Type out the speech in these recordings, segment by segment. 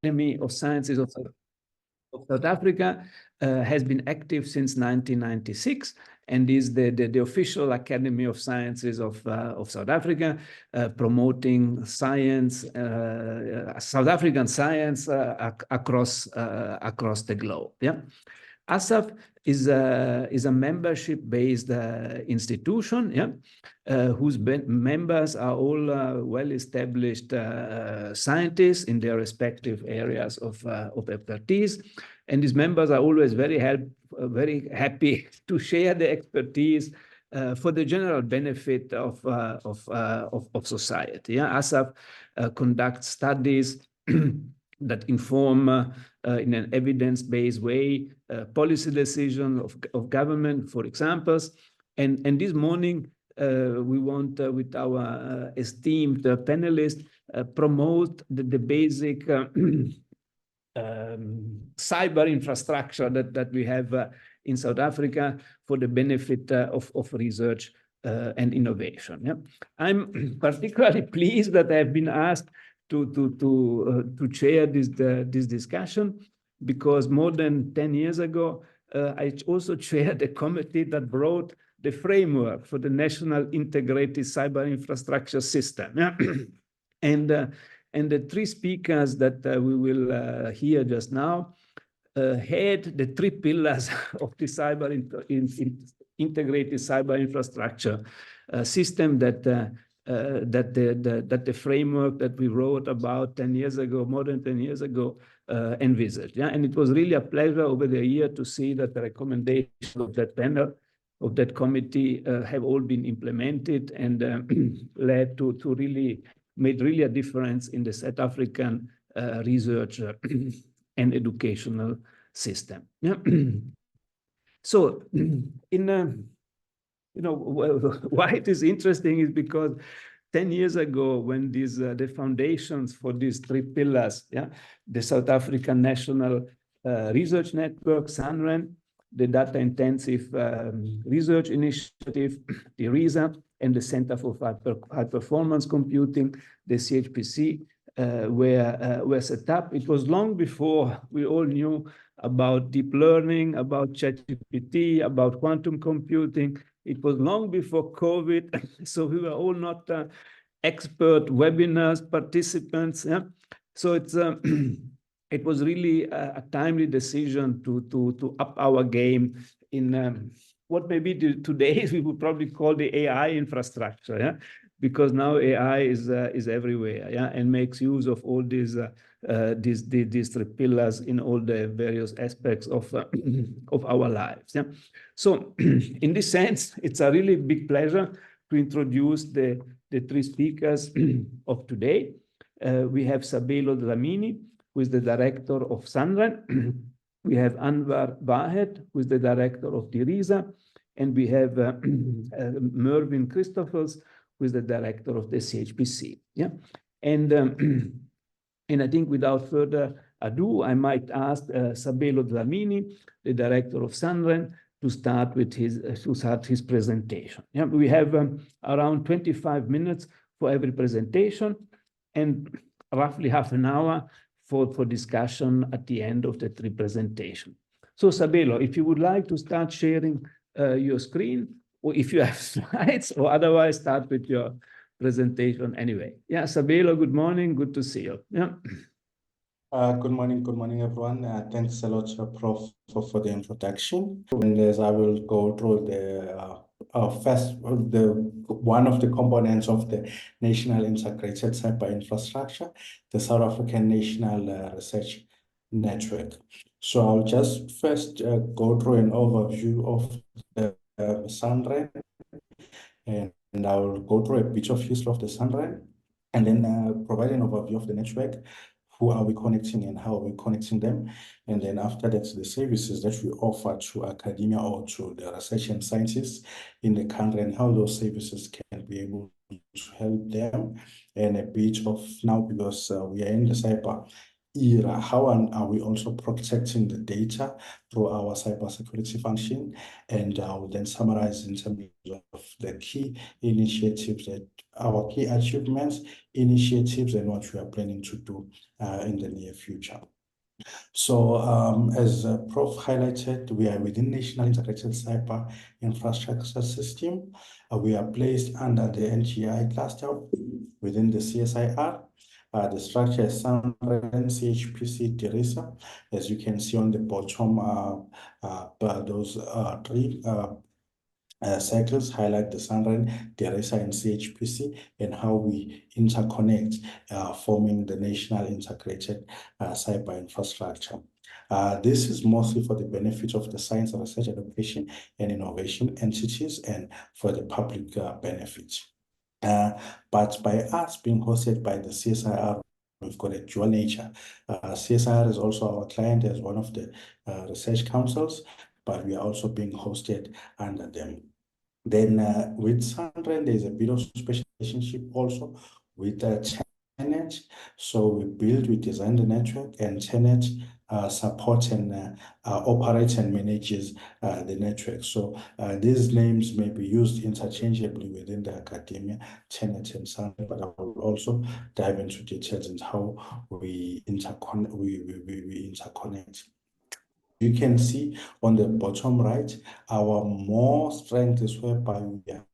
Academy of Sciences of South Africa has been active since 1996 and is the official Academy of Sciences of South Africa, promoting science, South African science across the globe. Yeah. ASSAf is a membership-based institution, yeah, whose members are all well-established scientists in their respective areas of expertise, and these members are always very happy to share the expertise for the general benefit of society. Yeah, ASSAf conducts studies that inform in an evidence-based way policy decision of government, for examples. And this morning, we want, with our esteemed panelists, promote the basic cyber infrastructure that we have in South Africa for the benefit of research and innovation. Yeah? I'm particularly pleased that I have been asked to chair this discussion, because more than 10 years ago, I also chaired a committee that brought the framework for the National Integrated Cyber Infrastructure System. Yeah? And the three speakers that we will hear just now had the three pillars of the integrated cyber infrastructure system that the framework that we wrote about 10 years ago, more than 10 years ago, envisaged. Yeah? And it was really a pleasure over the year to see that the recommendations of that panel, of that committee, have all been implemented and led to made really a difference in the South African research and educational system. Yeah? So, why it is interesting is because 10 years ago, when the foundations for these three pillars, yeah, the South African National Research Network, SANReN, the Data Intensive Research Initiative, DIRISA, and the Center for High Performance Computing, the CHPC, were set up. It was long before we all knew about deep learning, about ChatGPT, about quantum computing. It was long before COVID, so we were all not expert webinars participants. Yeah? So it's it was really a timely decision to up our game in what maybe today we would probably call the AI infrastructure. Yeah, because now AI is everywhere. Yeah, and makes use of all these three pillars in all the various aspects of our lives. Yeah, so in this sense, it's a really big pleasure to introduce the three speakers of today. We have Sabelo Dlamini, who is the director of SANReN. We have Anwar Vahed, who is the director of DIRISA, and we have Mervyn Christoffels, who is the director of the CHPC. Yeah, and I think without further ado, I might ask Sabelo Dlamini, the director of SANReN, to start with his presentation. Yeah, we have around 25 minutes for every presentation, and roughly half an hour for discussion at the end of the three presentations. So Sabelo, if you would like to start sharing your screen, or if you have slides, or otherwise start with your presentation anyway. Yeah, Sabelo, good morning, good to see you. Yeah. Good morning, everyone. Thanks a lot, Prof, for the introduction. And as I will go through the one of the components of the National Integrated Cyber Infrastructure, the South African National Research Network. So I'll just first go through an overview of the SANReN, and I'll go through a bit of history of the SANReN, and then provide an overview of the network. Who are we connecting and how are we connecting them? And then after that, the services that we offer to academia or to the research and scientists in the country, and how those services can be able to help them. And a bit of now, because we are in the cyber era, how are we also protecting the data through our cybersecurity function? And I will then summarize in terms of the key initiatives, that our key achievements, initiatives, and what we are planning to do in the near future. So as Prof highlighted, we are within National Integrated Cyber Infrastructure System. We are placed under the NGI cluster within the CSIR. The structure is SANReN, CHPC, DIRISA. As you can see on the bottom, those three cycles highlight the SANReN, DIRISA, and CHPC, and how we interconnect, forming the National Integrated Cyber Infrastructure. This is mostly for the benefit of the science, research, education, and innovation entities, and for the public benefit. But by us being hosted by the CSIR, we've got a dual nature. CSIR is also our client as one of the research councils, but we are also being hosted under them. Then with SANReN, there's a bit of special relationship also with TENET. So we design the network, and TENET supports and operates and manages the network. So these names may be used interchangeably within the academia, TENET and SANReN, but I will also dive into details in how we interconnect. You can see on the bottom right, our more strength is whereby we are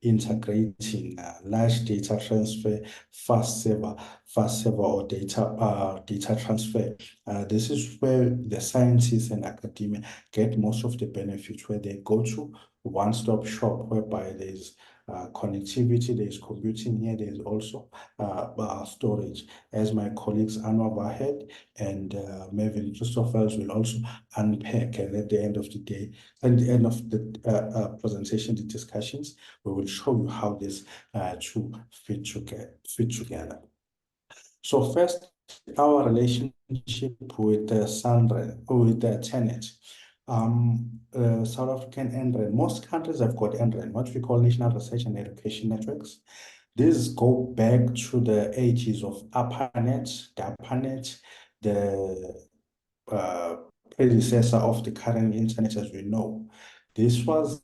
integrating large data transfer, fast saver or data transfer. This is where the scientists and academia get most of the benefits, where they go to one-stop shop, whereby there's connectivity, there's computing here, there's also storage. As my colleagues Anwar, Vahed, and Mervyn, Christoffels will also unpack, and at the end of the day, at the end of the presentation, the discussions, we will show you how this two fit together. So first, our relationship with SANReN, with TENET. South African NREN. Most countries have got NREN, what we call National Research and Education Networks. These go back to the ages of ARPANET, DARPANET, the predecessor of the current internet as we know. This was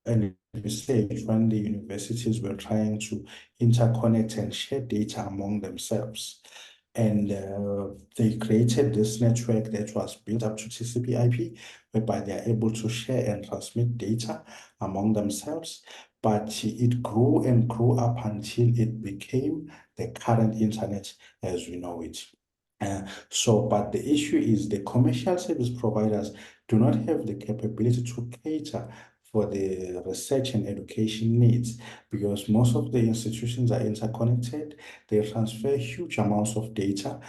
an research when the universities were trying to interconnect and share data among themselves. And they created this network that was built up to TCP/IP, whereby they are able to share and transmit data among themselves. But it grew and grew up until it became the current internet as we know it. But the issue is the commercial service providers do not have the capability to cater for the research and education needs, because most of the institutions are interconnected. They transfer huge amounts of data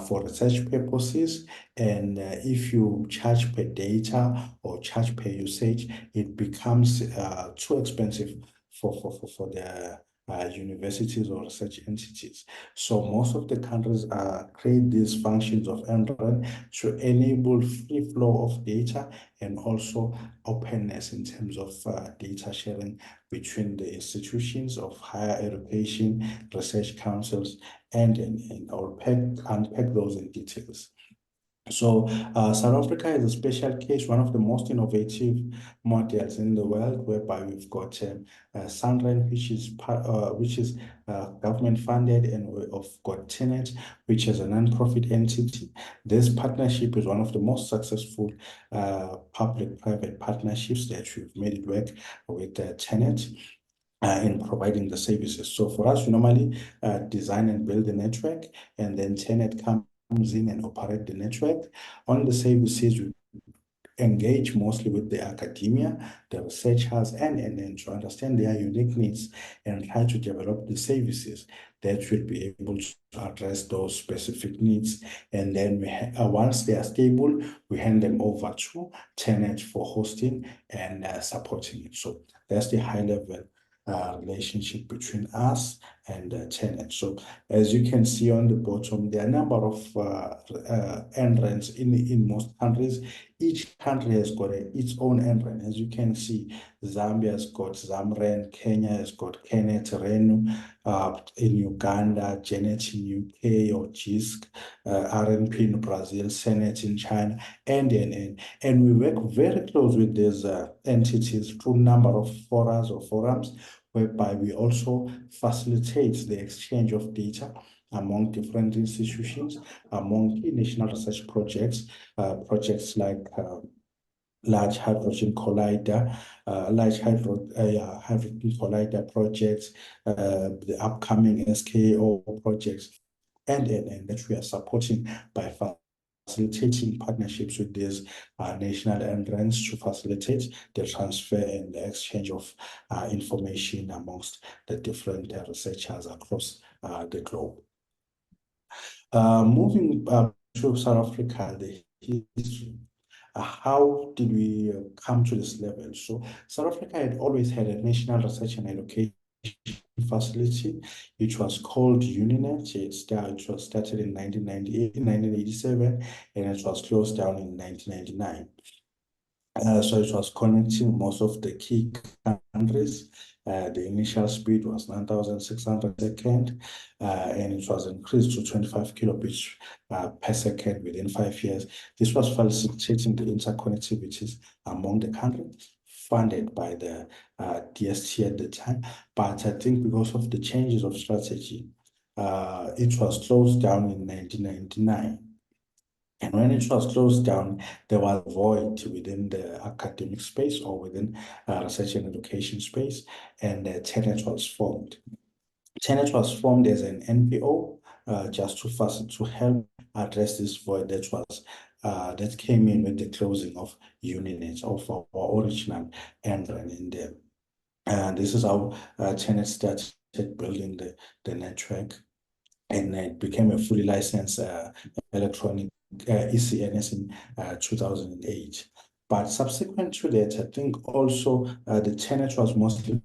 for research purposes, and if you charge per data or charge per usage, it becomes too expensive for the universities or research entities. So most of the countries create these functions of NREN to enable free flow of data and also openness in terms of data sharing between the institutions of higher education, research councils, and I'll unpack those in details. So South Africa is a special case, one of the most innovative models in the world, whereby we've got SANReN, which is government funded, and we've got TENET, which is a non-profit entity. This partnership is one of the most successful public-private partnerships that we've made it work with TENET in providing the services. So for us, we normally design and build the network, and then TENET comes in and operate the network. On the services, we engage mostly with the academia, the researchers, and to understand their unique needs and try to develop the services that will be able to address those specific needs. And then once they are stable, we hand them over to TENET for hosting and supporting it. So that's the high level relationship between us and TenneT. So as you can see on the bottom, there are a number of NRENs in most countries. Each country has got its own NREN. As you can see, Zambia has got SANReN, Kenya has got KENET, RENU, in Uganda, GENET in UK or GISC, RNP in Brazil, SENET in China, and we work very close with these entities through a number of forums, whereby we also facilitate the exchange of data among different institutions, among key national research projects, projects like Large Hydrogen Collider, Hydrogen Collider projects, the upcoming SKO projects, and that we are supporting by facilitating partnerships with these national NRENs to facilitate the transfer and the exchange of information amongst the different researchers across the globe. Moving to South Africa, the history. How did we come to this level? So South Africa had always had a national research and education facility. It was called UNINET. It was started in 1987, and it was closed down in 1999. So it was connecting most of the key countries. The initial speed was 9,600 second, and it was increased to 25 kilobits per second within 5 years. This was facilitating the interconnectivities among the countries, funded by the DST at the time. But I think because of the changes of strategy, it was closed down in 1999. And when it was closed down, there was a void within the academic space or within research and education space, and TenneT was formed. TenneT was formed as an NPO just to help address this void that came in with the closing of UNINET, of our original NREN in there. And this is how TenneT started building the network, and it became a fully licensed electronic ECNS in 2008. But subsequent to that, I think also the TenneT was mostly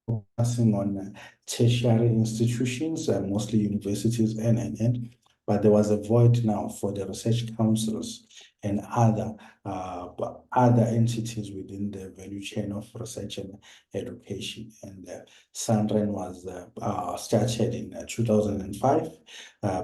focusing on tertiary institutions, mostly universities, and but there was a void now for the research councils and other entities within the value chain of research and education. And SANReN was started in 2005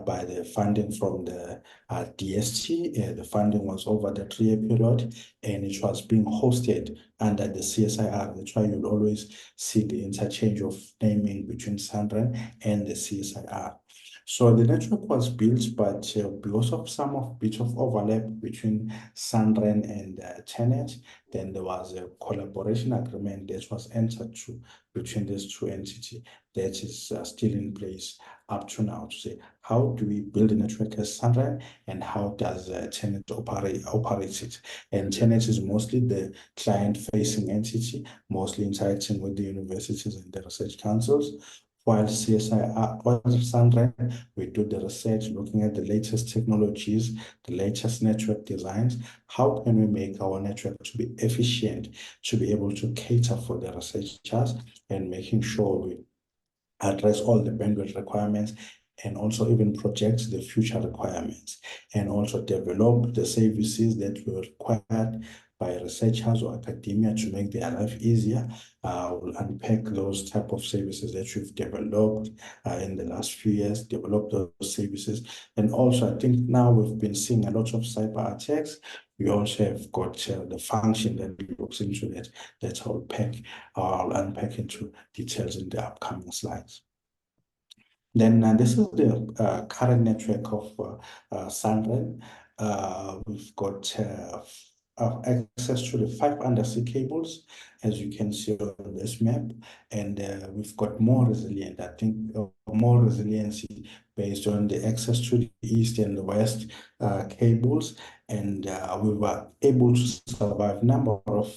by the funding from the DST. The funding was over the 3-year period, and it was being hosted under the CSIR. That's why you'll always see the interchange of naming between SANReN and the CSIR. So the network was built, but because of some bit of overlap between SANReN and TenneT, then there was a collaboration agreement that was entered between these two entities that is still in place up to now, to say how do we build a network as SANReN and how does TenneT operate it. And TenneT is mostly the client-facing entity, mostly interacting with the universities and the research councils, while SANReN, we do the research, looking at the latest technologies, the latest network designs. How can we make our network to be efficient, to be able to cater for the researchers, and making sure we address all the bandwidth requirements, and also even project the future requirements, and also develop the services that were required by researchers or academia to make their life easier. We'll unpack those type of services that we've developed in the last few years, develop those services. And also, I think now we've been seeing a lot of cyber attacks. We also have got the function that looks into that I'll unpack into details in the upcoming slides. Then this is the current network of SANReN. We've got access to the 5 undersea cables, as you can see on this map, and we've got more resilient, I think, more resiliency based on the access to the east and the west cables, and we were able to survive a number of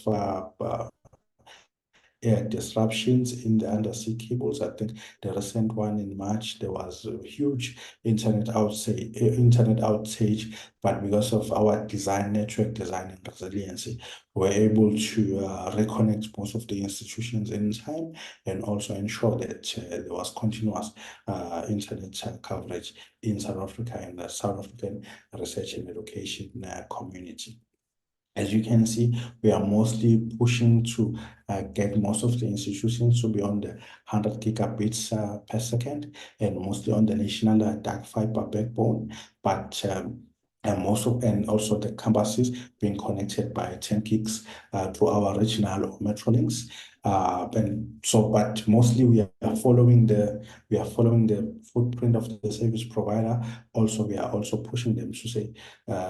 disruptions in the undersea cables. I think the recent one in March, there was a huge internet outage, but because of our network design and resiliency, we're able to reconnect most of the institutions in time and also ensure that there was continuous internet coverage in South Africa and the South African research and education community. As you can see, we are mostly pushing to get most of the institutions to be on the 100 gigabits per second, and mostly on the national dark fiber backbone. But and also the campuses being connected by 10 gigs to our regional or metro links. But mostly we are following the footprint of the service provider. Also, we are also pushing them to say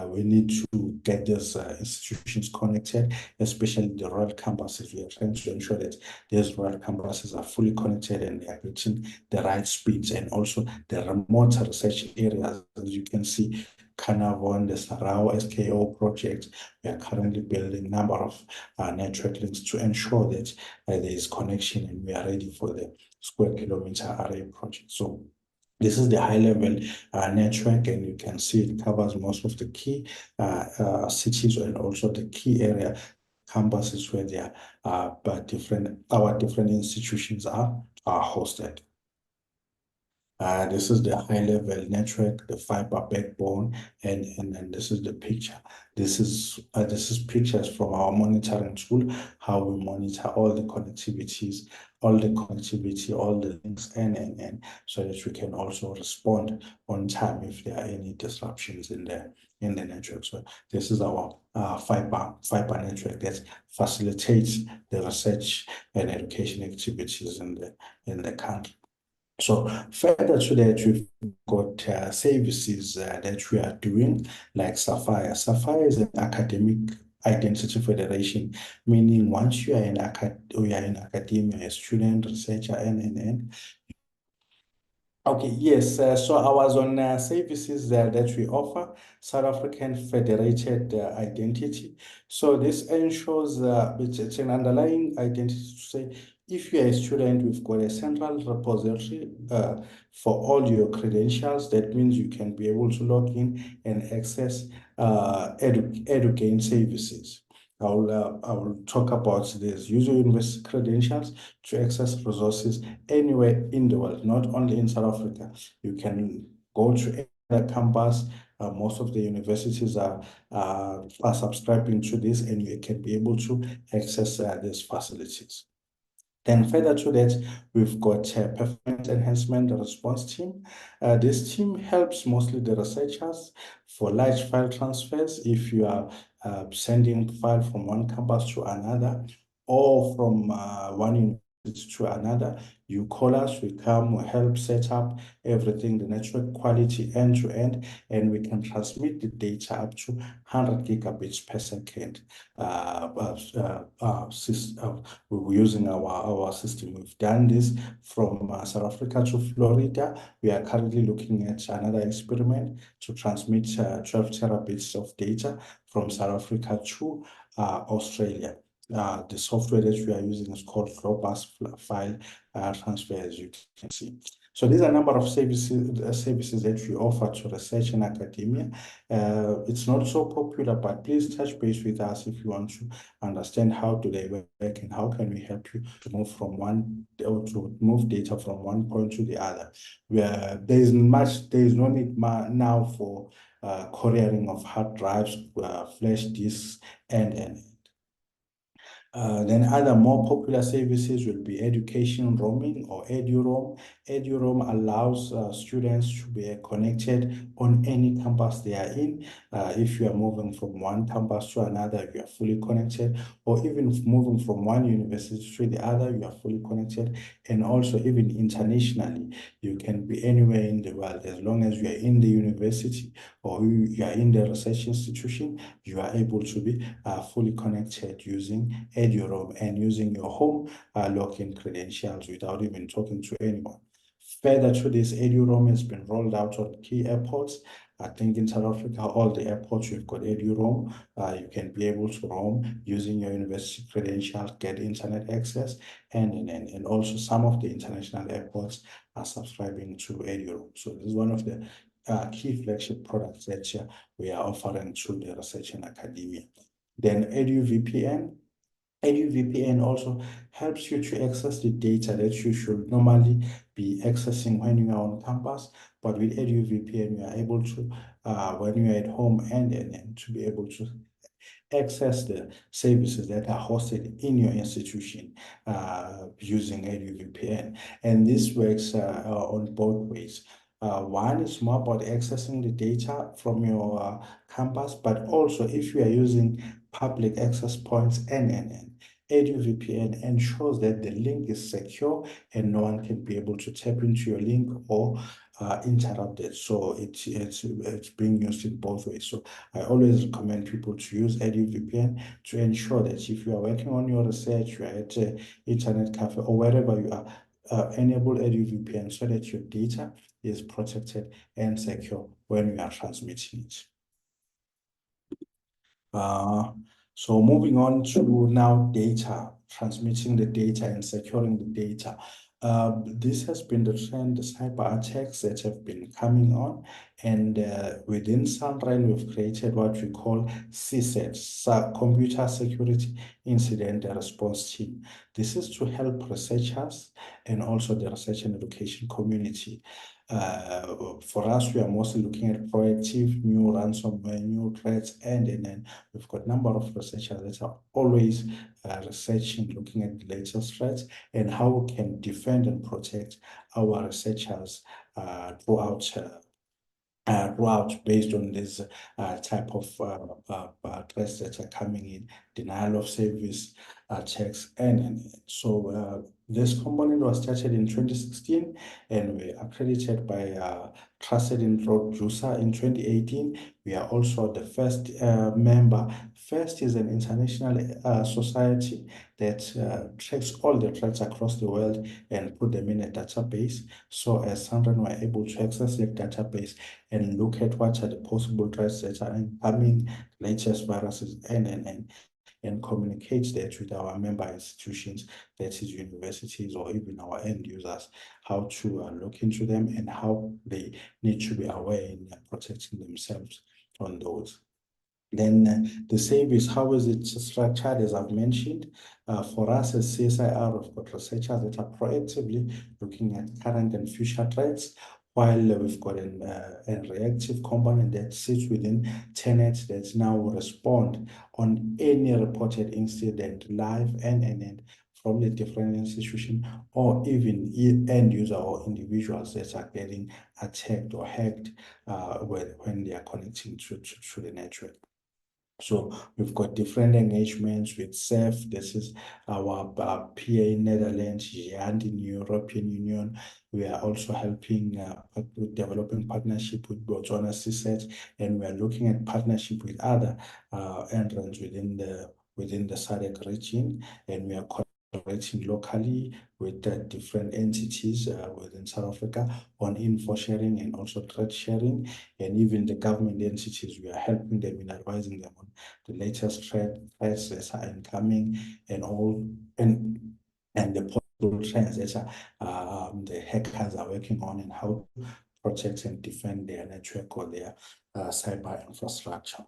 we need to get these institutions connected, especially the rural campuses. We are trying to ensure that these rural campuses are fully connected and they are reaching the right speeds, and also the remote research areas, as you can see, Carnarvon, the Sarao SKO project. We are currently building a number of network links to ensure that there is connection and we are ready for the square kilometer array project. So this is the high level network, and you can see it covers most of the key cities and also the key area campuses where there are our different institutions are hosted. This is the high-level network, the fiber backbone, and then this is the picture. This is pictures from our monitoring tool, how we monitor all the connectivities, all the links, and so that we can also respond on time if there are any disruptions in the network. So this is our fiber network that facilitates the research and education activities in the country. So further to that, we've got services that we are doing, like Sapphire. Sapphire is an academic identity federation, meaning once you are in academia, a student, researcher, and okay, yes. So I was on services that we offer, South African Federated Identity. So this ensures it's an underlying identity to say, if you're a student, we've got a central repository for all your credentials. That means you can be able to log in and access educate services. I will talk about this. Use your university credentials to access resources anywhere in the world, not only in South Africa. You can go to any campus. Most of the universities are subscribing to this, and you can be able to access these facilities. Then further to that, we've got a performance enhancement response team. This team helps mostly the researchers for large file transfers. If you are sending file from one campus to another, or from one university to another, you call us, we come, we help set up everything, the network quality end to end, and we can transmit the data up to 100 gigabits per second. We're using our system. We've done this from South Africa to Florida. We are currently looking at another experiment to transmit 12 terabits of data from South Africa to Australia. The software that we are using is called Robust File Transfer, as you can see. So these are a number of services that we offer to research and academia. It's not so popular, but please touch base with us if you want to understand how do they work and how can we help you to move from move data from one point to the other. There is no need now for couriering of hard drives, flash disks, and then other more popular services will be education roaming or EduRoam. EduRoam allows students to be connected on any campus they are in. If you are moving from one campus to another, you are fully connected, or even moving from one university to the other, you are fully connected. And also even internationally, you can be anywhere in the world. As long as you are in the university or you are in the research institution, you are able to be fully connected using EduRoam and using your home login credentials without even talking to anyone. Further to this, EduRoam has been rolled out on key airports I think in South Africa, all the airports, you've got EduRoam. You can be able to roam using your university credential, get internet access, and also some of the international airports are subscribing to EduRoam. So this is one of the key flagship products that we are offering through the research and academia. Then EduVPN also helps you to access the data that you should normally be accessing when you are on campus. But with EduVPN, you are able to, when you are at home and to be able to access the services that are hosted in your institution using EduVPN. And this works on both ways. One is more about accessing the data from your campus, but also if you are using public access points and EduVPN ensures that the link is secure and no one can be able to tap into your link or interrupt it. So it's being used in both ways. So I always recommend people to use EduVPN to ensure that if you are working on your research, you are at an internet cafe or wherever you are, enable EduVPN so that your data is protected and secure when you are transmitting it. So moving on to now data, transmitting the data and securing the data. This has been the trend, the cyber attacks that have been coming on. And within SANReN, we've created what we call CSET, Computer Security Incident Response Team. This is to help researchers and also the research and education community. For us, we are mostly looking at proactive, new ransomware, new threats, and then we've got a number of researchers that are always researching, looking at the latest threats and how we can defend and protect our researchers throughout based on this type of threats that are coming in, denial of service checks, and so this component was started in 2016 and we accredited by Trusted Introducer in 2018. We are also the first member. FIRST is an international society that tracks all the threats across the world and put them in a database. So as SANReN were able to access that database and look at what are the possible threats that are incoming, latest viruses, and communicate that with our member institutions, that is universities or even our end users, how to look into them and how they need to be aware in protecting themselves on those. Then the service, how is it structured? As I've mentioned, for us as CSIR, we've got researchers that are proactively looking at current and future threats, while we've got a reactive component that sits within TENET that now will respond on any reported incident live and from the different institution or even end user or individuals that are getting attacked or hacked when they are connecting to the network. So we've got different engagements with SAF. This is our PA in Netherlands, GIANT in European Union. We are also helping with developing partnership with Botswana CSET, and we are looking at partnership with other entrants within the SADC region, and we are collaborating locally with different entities within South Africa on info sharing and also threat sharing, and even the government entities, we are helping them in advising them on the latest threats that are incoming and the possible trends that the hackers are working on and how to protect and defend their network or their cyber infrastructure.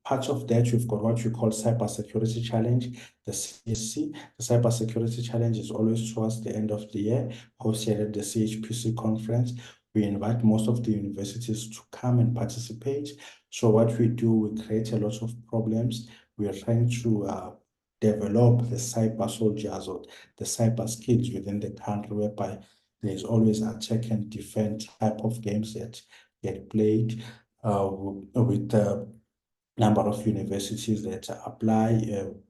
Part of that, you've got what you call cybersecurity challenge, the CSC. The cybersecurity challenge is always towards the end of the year, hosted at the CHPC conference. We invite most of the universities to come and participate. So what we do, we create a lot of problems. We are trying to develop the cyber soldiers or the cyber skills within the country, whereby there is always attack and defend type of games that get played with number of universities that apply.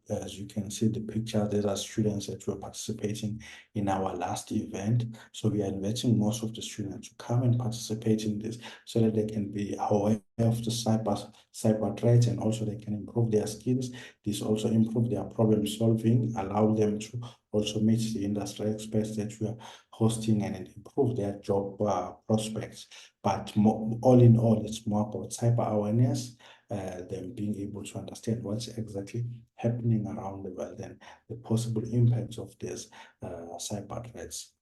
As you can see the picture, there are students that were participating in our last event. So we are inviting most of the students to come and participate in this so that they can be aware of the cyber threats, and also they can improve their skills. This also improve their problem solving, allow them to also meet the industry experts that we are hosting, and improve their job prospects. But all in all, it's more about cyber awareness, them being able to understand what's exactly happening around the world and the possible impacts of these cyber threats.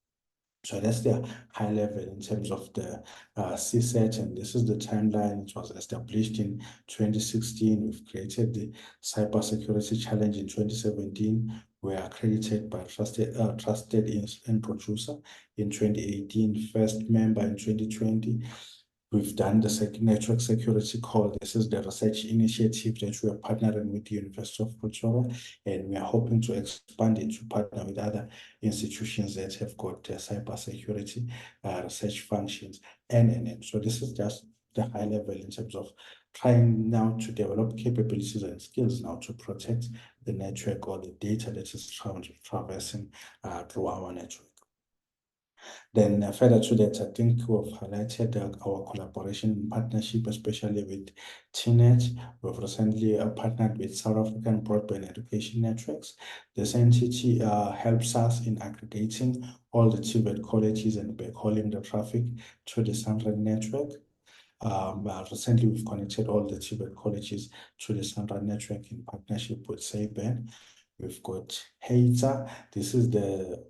So that's the high level in terms of the CSAT, and this is the timeline. It was established in 2016. We've created the Cybersecurity Challenge in 2017. We are accredited by trusted introducer in 2018, first member in 2020. We've done the network security call. This is the research initiative that we are partnering with the University of Pretoria, and we are hoping to expand it to partner with other institutions that have got cyber security research functions. And so this is just the high level in terms of trying now to develop capabilities and skills now to protect the network or the data that is traversing through our network. Then further to that, I think we've highlighted our collaboration and partnership, especially with TNET. We've recently partnered with South African Broadband Education Networks. This entity helps us in aggregating all the TVET colleges and backhauling the traffic to the SANReN network. Recently, we've connected all the TVET colleges to the SANReN network in partnership with SANReN. We've got HATA. This is the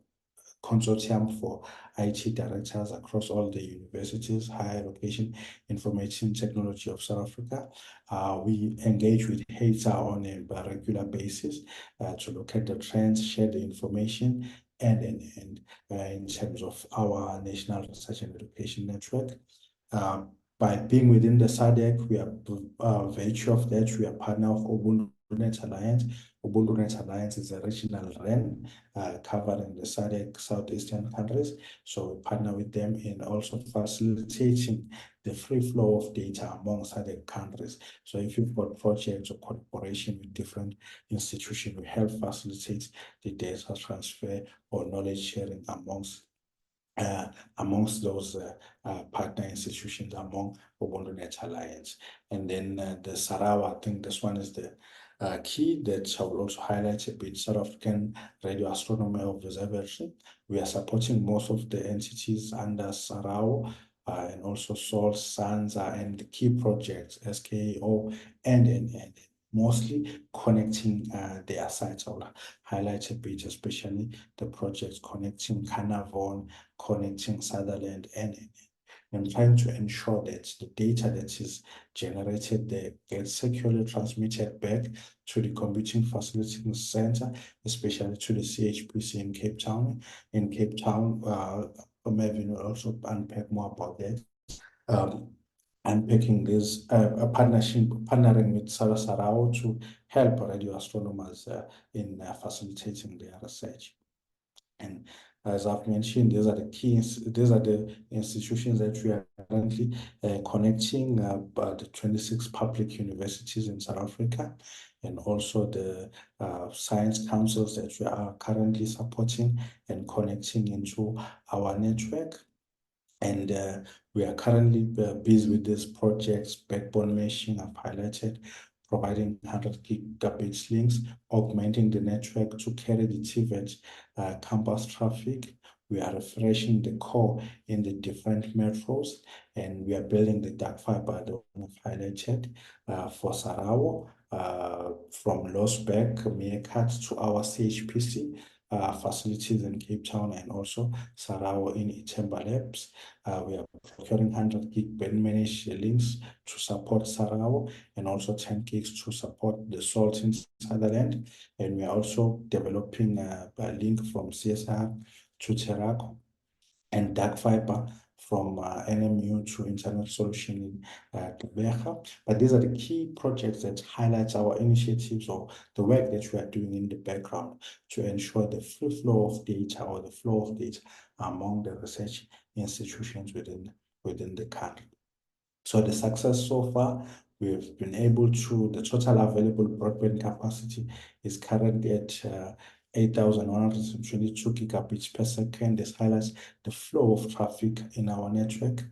consortium for IT directors across all the universities, higher education, information technology of South Africa. We engage with HATA on a regular basis to look at the trends, share the information, and in terms of our National Research and Education Network. By being within the SADC, we are virtue of that, we are partner of Ubuntu Net Alliance. Ubuntu Net Alliance is a regional REN covering the SADC southeastern countries. So we partner with them in also facilitating the free flow of data among SADC countries. So if you've got projects or collaboration with different institutions, we help facilitate the data transfer or knowledge sharing amongst those partner institutions among Ubuntu Net Alliance. And then the Sarawa, I think this one is the key that I will also highlight a bit. South African Radio Astronomy Observatory. We are supporting most of the entities under Sarawa, and also SOL, SANZA, and the key projects, SKO, and mostly connecting their sites. I will highlight a bit, especially the projects connecting Carnarvon, connecting Sutherland, and trying to ensure that the data that is generated there gets securely transmitted back to the computing facility center, especially to the CHPC in Cape Town. In Cape Town, Mervyn will also unpack more about that. Unpacking this partnering with Sarao to help radio astronomers in facilitating their research. And as I've mentioned, these are the institutions that we are currently connecting, the 26 public universities in South Africa, and also the science councils that we are currently supporting and connecting into our network. And we are currently busy with these projects, backbone meshing, I've highlighted, providing 100 gigabits links, augmenting the network to carry the TVET campus traffic. We are refreshing the core in the different metros, and we are building the dark fiber that I've highlighted for Sarawa, from Losberg, Meerkat to our CHPC facilities in Cape Town, and also Sarawa in Itemba Labs. We are procuring 100 gig band managed links to support Sarawa, and also 10 gigs to support the Salt in Sutherland. And we are also developing a link from CSR to Terraco, and dark fiber from NMU to Internet Solution in Gqeberha. But these are the key projects that highlight our initiatives or the work that we are doing in the background to ensure the free flow of data or the flow of data among the research institutions within the country. So the success so far, we've been able to, the total available broadband capacity is currently at 8,122 gigabits per second. This highlights the flow of traffic in our network.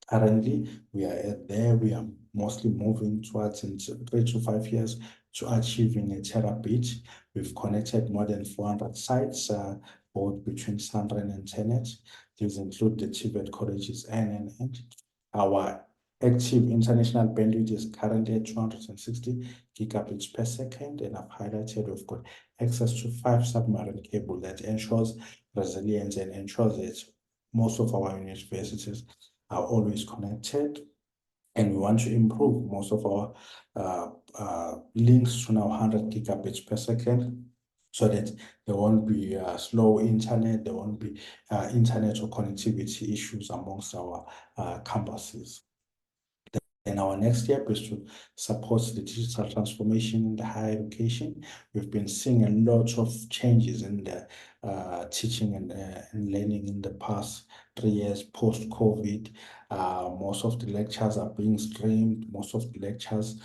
Currently, we are there. We are mostly moving towards in 3 to 5 years to achieving a terabit. We've connected more than 400 sites, both between SANReN and Tenet. These include the TVET colleges and our active international bandwidth is currently at 260 gigabits per second, and I've highlighted we've got access to 5 submarine cable that ensures resilience and ensures that most of our universities are always connected, and we want to improve most of our links to now 100 gigabits per second, so that there won't be slow internet, there won't be internet or connectivity issues amongst our campuses. And our next step is to support the digital transformation in the higher education. We've been seeing a lot of changes in the teaching and learning in the past 3 years post-COVID. Most of the lectures are being streamed. Most of the lectures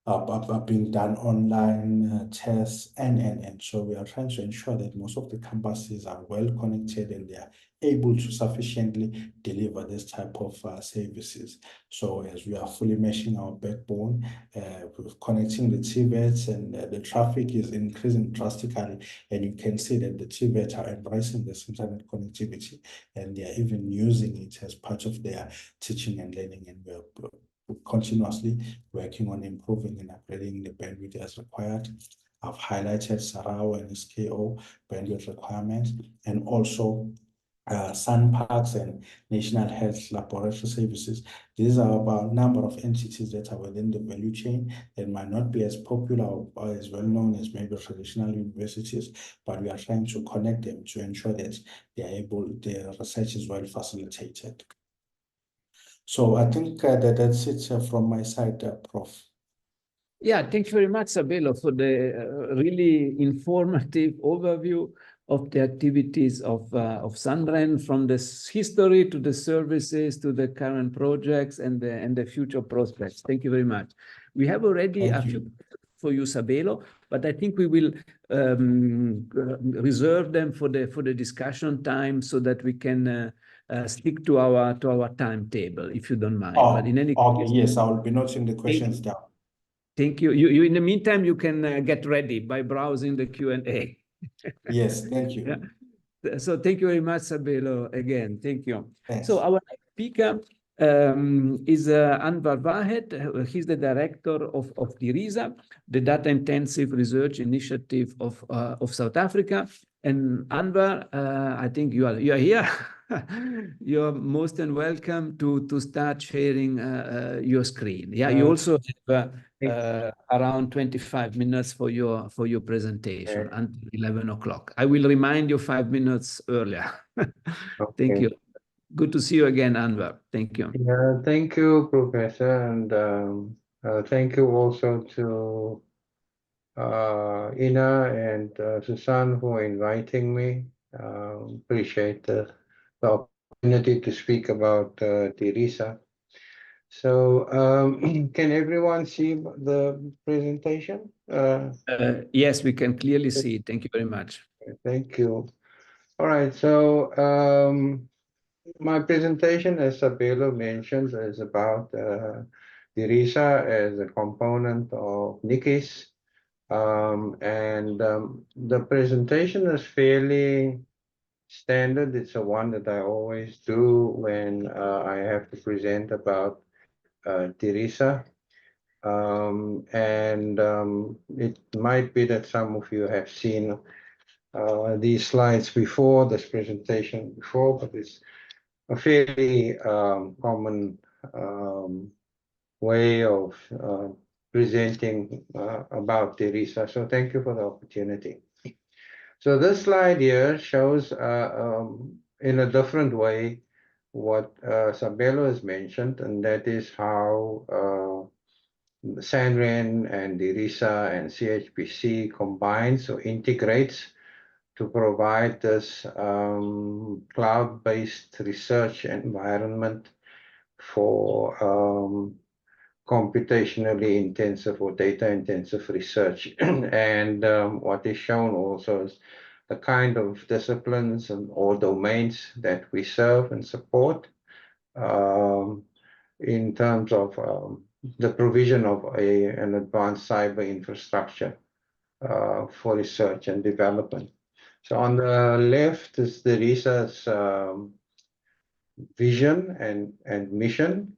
are being done online, tests, and so we are trying to ensure that most of the campuses are well connected and they are able to sufficiently deliver this type of services. So as we are fully meshing our backbone, connecting the TVETs, and the traffic is increasing drastically, and you can see that the TVETs are embracing this internet connectivity, and they are even using it as part of their teaching and learning, and we're continuously working on improving and upgrading the bandwidth as required. I've highlighted Sarao and SKO bandwidth requirements, and also SANParks and National Health Laboratory Services. These are about a number of entities that are within the value chain that might not be as popular or as well known as maybe traditional universities, but we are trying to connect them to ensure that they are able, their research is well facilitated. So I think that's it from my side, Prof. Yeah, thank you very much, Sabelo, for the really informative overview of the activities of SANReN, from the history to the services to the current projects and the future prospects. Thank you very much. We have already a few for you, Sabelo, but I think we will reserve them for the discussion time so that we can stick to our timetable, if you don't mind. Oh, but in any okay, case, yes, I will be noting the questions down. Thank you. You in the meantime, you can get ready by browsing the Q&A. Yes, thank you. Yeah. So thank you very much, Sabelo, again. Thank you. Thanks. So our next speaker is Anwar Vahed. He's the director of DIRISA, the Data Intensive Research Initiative of South Africa. And Anwar, I think you are here. You're most and welcome to start sharing your screen. Yeah, you also have around 25 minutes for your presentation until 11 o'clock. I will remind you 5 minutes earlier. Thank you. Good to see you again, Anwar. Thank you. Yeah, thank you, Professor, and thank you also to Ina and Susan for inviting me. Appreciate the opportunity to speak about DIRISA. So, can everyone see the presentation? Yes, we can clearly see it. Thank you very much. Thank you. All right, so my presentation, as Sabelo mentioned, is about DIRISA as a component of NICIS. The presentation is fairly standard. It's a one that I always do when I have to present about DIRISA. It might be that some of you have seen these slides before, this presentation before, but it's a fairly common way of presenting about DIRISA. So thank you for the opportunity. So this slide here shows in a different way what Sabelo has mentioned, and that is how SANReN and DIRISA and CHPC combines or integrates to provide this cloud-based research environment computationally intensive or data intensive research. And what is shown also is the kind of disciplines or domains that we serve and support in terms of the provision of an advanced cyber infrastructure for research and development. So on the left is the DIRISA's vision and mission.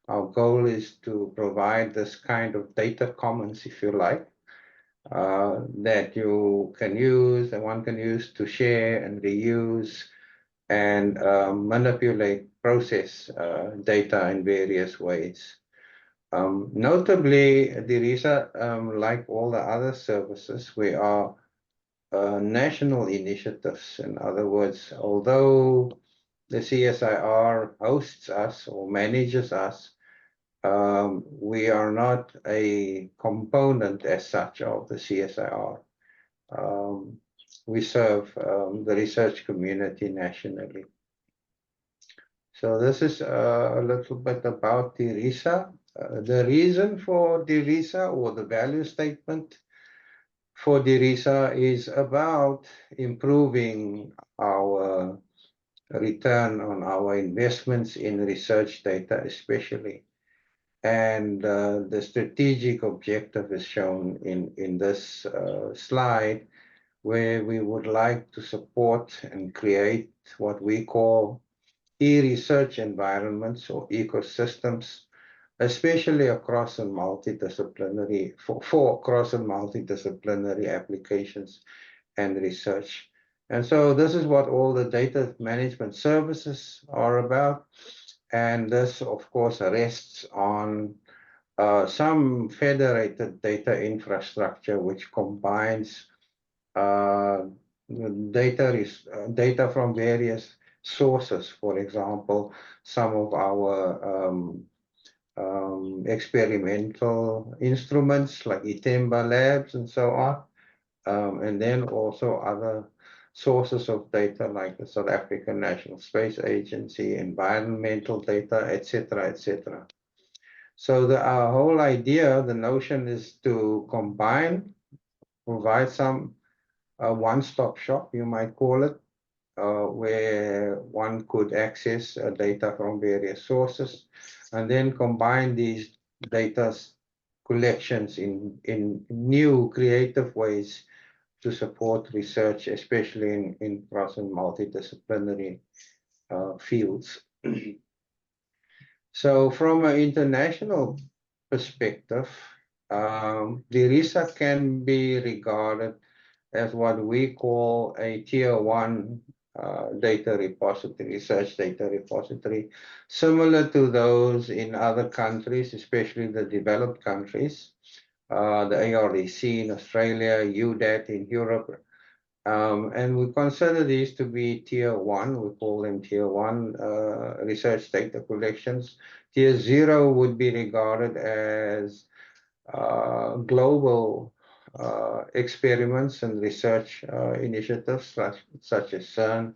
Our goal is to provide this kind of data commons, if you like, that you can use and one can use to share and reuse and manipulate, process data in various ways. Notably, DIRISA, like all the other services, we are national initiatives. In other words, although the CSIR hosts us or manages us, we are not a component as such of the CSIR. We serve the research community nationally. So this is a little bit about DIRISA. The reason for DIRISA, or the value statement for DIRISA, is about improving our return on our investments in research data especially. And the strategic objective is shown in this slide, where we would like to support and create what we call e-research environments or ecosystems, especially across and multidisciplinary, for cross and multidisciplinary applications and research. And so this is what all the data management services are about. And this, of course, rests on some federated data infrastructure, which combines data from various sources. For example, some of our experimental instruments like ITEMBA labs and so on, and then also other sources of data like the South African National Space Agency, environmental data, etc., etc. So our whole idea, the notion is to combine, provide some one-stop shop, you might call it, where one could access data from various sources, and then combine these data collections in new creative ways to support research, especially in cross and multidisciplinary fields. So from an international perspective, DIRISA can be regarded as what we call a tier 1 data repository, research data repository, similar to those in other countries, especially the developed countries, the ARDC in Australia, UDAT in Europe. And we consider these to be tier 1, we call them tier 1 research data collections. Tier 0 would be regarded as global experiments and research initiatives such as CERN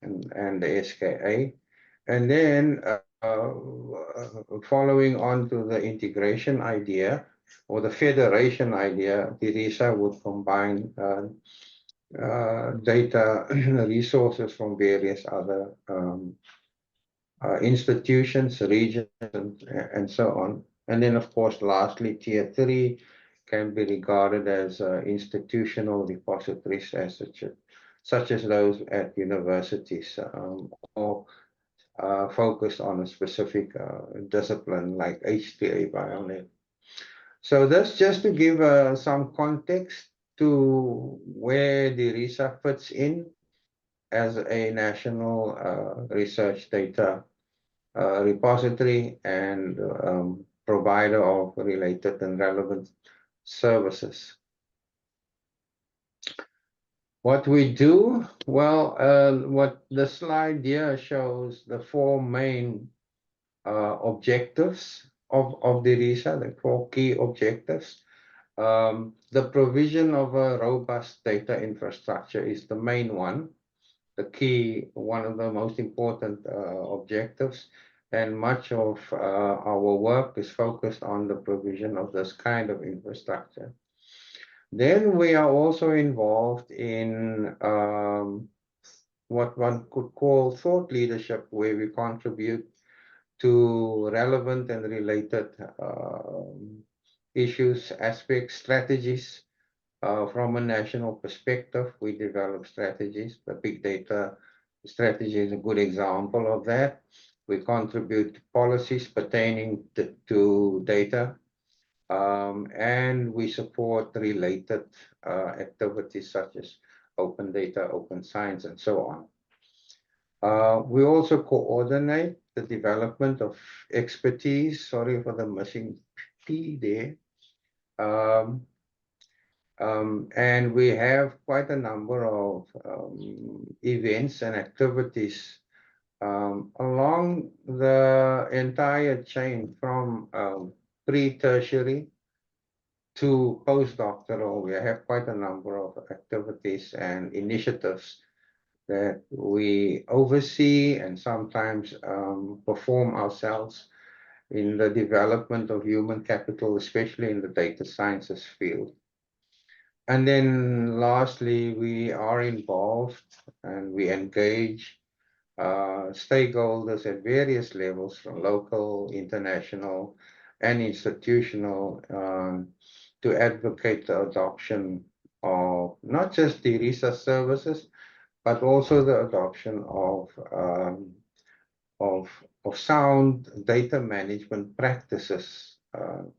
and the SKA. And then following on to the integration idea or the federation idea, DIRISA would combine data resources from various other institutions, regions, and so on. And then, of course, lastly, tier 3 can be regarded as institutional repositories, such as those at universities or focused on a specific discipline like HTA Bionet. So that's just to give some context to where DIRISA fits in as a national research data repository and provider of related and relevant services. What we do, well, what the slide here shows the 4 main objectives of DIRISA, the 4 key objectives. The provision of a robust data infrastructure is the main one. one of the most important objectives, and much of our work is focused on the provision of this kind of infrastructure. Then we are also involved in what one could call thought leadership, where we contribute to relevant and related issues, aspects, strategies. From a national perspective, we develop strategies. The big data strategy is a good example of that. We contribute to policies pertaining to data, and we support related activities such as open data, open science, and so on. We also coordinate the development of expertise. Sorry for the missing P there. And we have quite a number of events and activities along the entire chain from pre-tertiary to postdoctoral. We have quite a number of activities and initiatives that we oversee and sometimes perform ourselves in the development of human capital, especially in the data sciences field. And then lastly, we are involved and we engage stakeholders at various levels, from local, international, and institutional, to advocate the adoption of not just DIRISA services, but also the adoption of sound data management practices.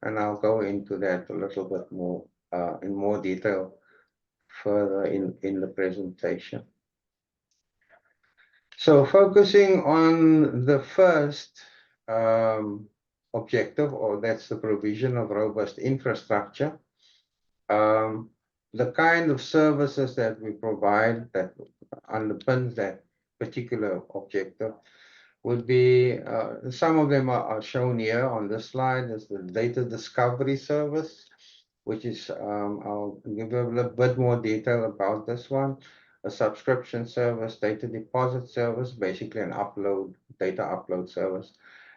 And I'll go into that a little bit more in more detail further in the presentation. So focusing on the first objective, or that's the provision of robust infrastructure, the kind of services that we provide that underpins that particular objective would be, some of them are shown here on this slide. As the data discovery service, which is, I'll give a little bit more detail about this one. A subscription service, data deposit service, basically an data upload service,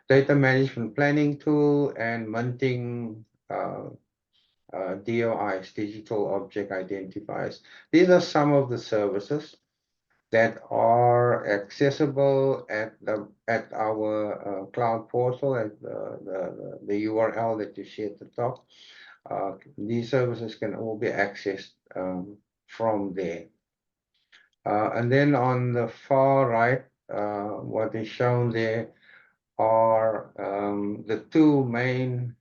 data management planning tool, and minting DOIs, digital object identifiers. These are some of the services that are accessible at our cloud portal, at the URL that you see at the top. These services can all be accessed from there. And then on the far right, what is shown there are the two main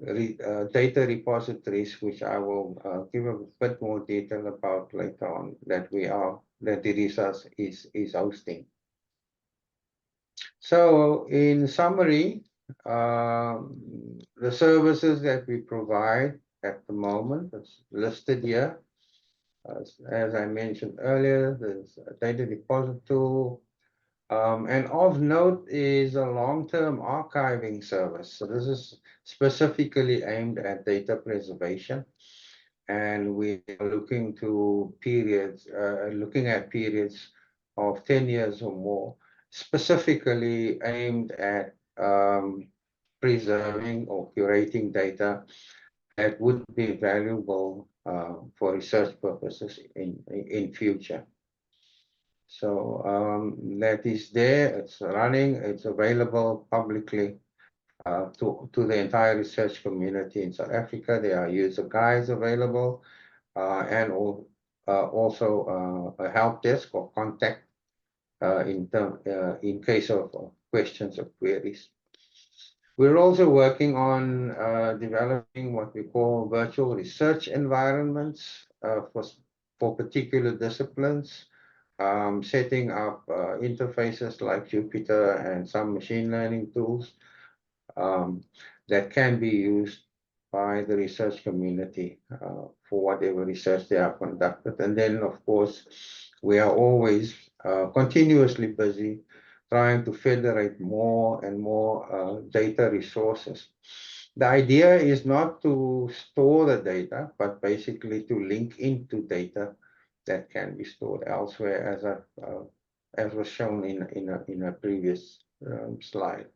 data repositories, which I will give a bit more detail about later on, that DIRISA is hosting. So in summary, the services that we provide at the moment is listed here. As I mentioned earlier, there's a data deposit tool, and of note is a long-term archiving service. So this is specifically aimed at data preservation, and we are looking at periods of 10 years or more, specifically aimed at preserving or curating data that would be valuable for research purposes in future. So that is there, it's running, it's available publicly to the entire research community in South Africa. There are user guides available, and also a help desk or contact in case of questions or queries. We're also working on developing what we call virtual research environments for particular disciplines, setting up interfaces like Jupyter and some machine learning tools that can be used by the research community for whatever research they are conducted. And then, of course, we are always continuously busy trying to federate more and more data resources. The idea is not to store the data, but basically to link into data that can be stored elsewhere, as was shown in a previous slide.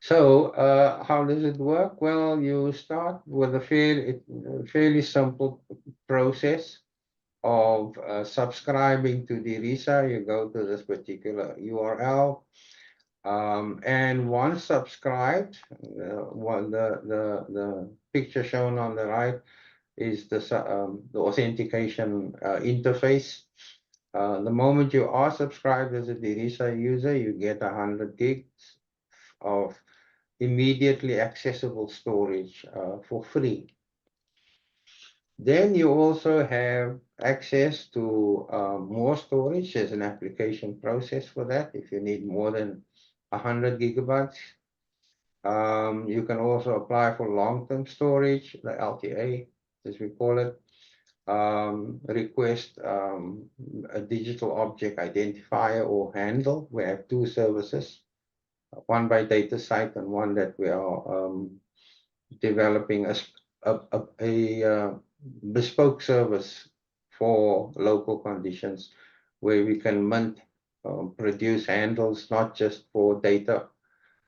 So how does it work? Well, you start with a fairly simple process of subscribing to DIRISA. You go to this particular URL, and once subscribed, the picture shown on the right is the authentication interface. The moment you are subscribed as a DIRISA user, you get 100 gigs of immediately accessible storage for free. Then you also have access to more storage. There's an application process for that if you need more than 100 gigabytes. You can also apply for long-term storage, the LTA, as we call it. Request a digital object identifier or handle. We have two services, one by data site and one that we are developing a bespoke service for local conditions, where we can produce handles not just for data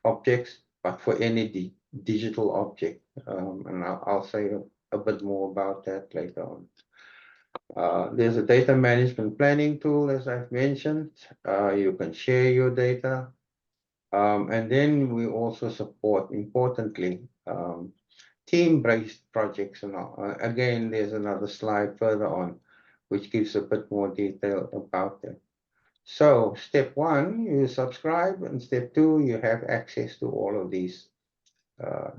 objects, but for any digital object. And I'll say a bit more about that later on. There's a data management planning tool, as I've mentioned. You can share your data. And then we also support, importantly, team-based projects. And again, there's another slide further on, which gives a bit more detail about that. So step one, you subscribe, and step two, you have access to all of these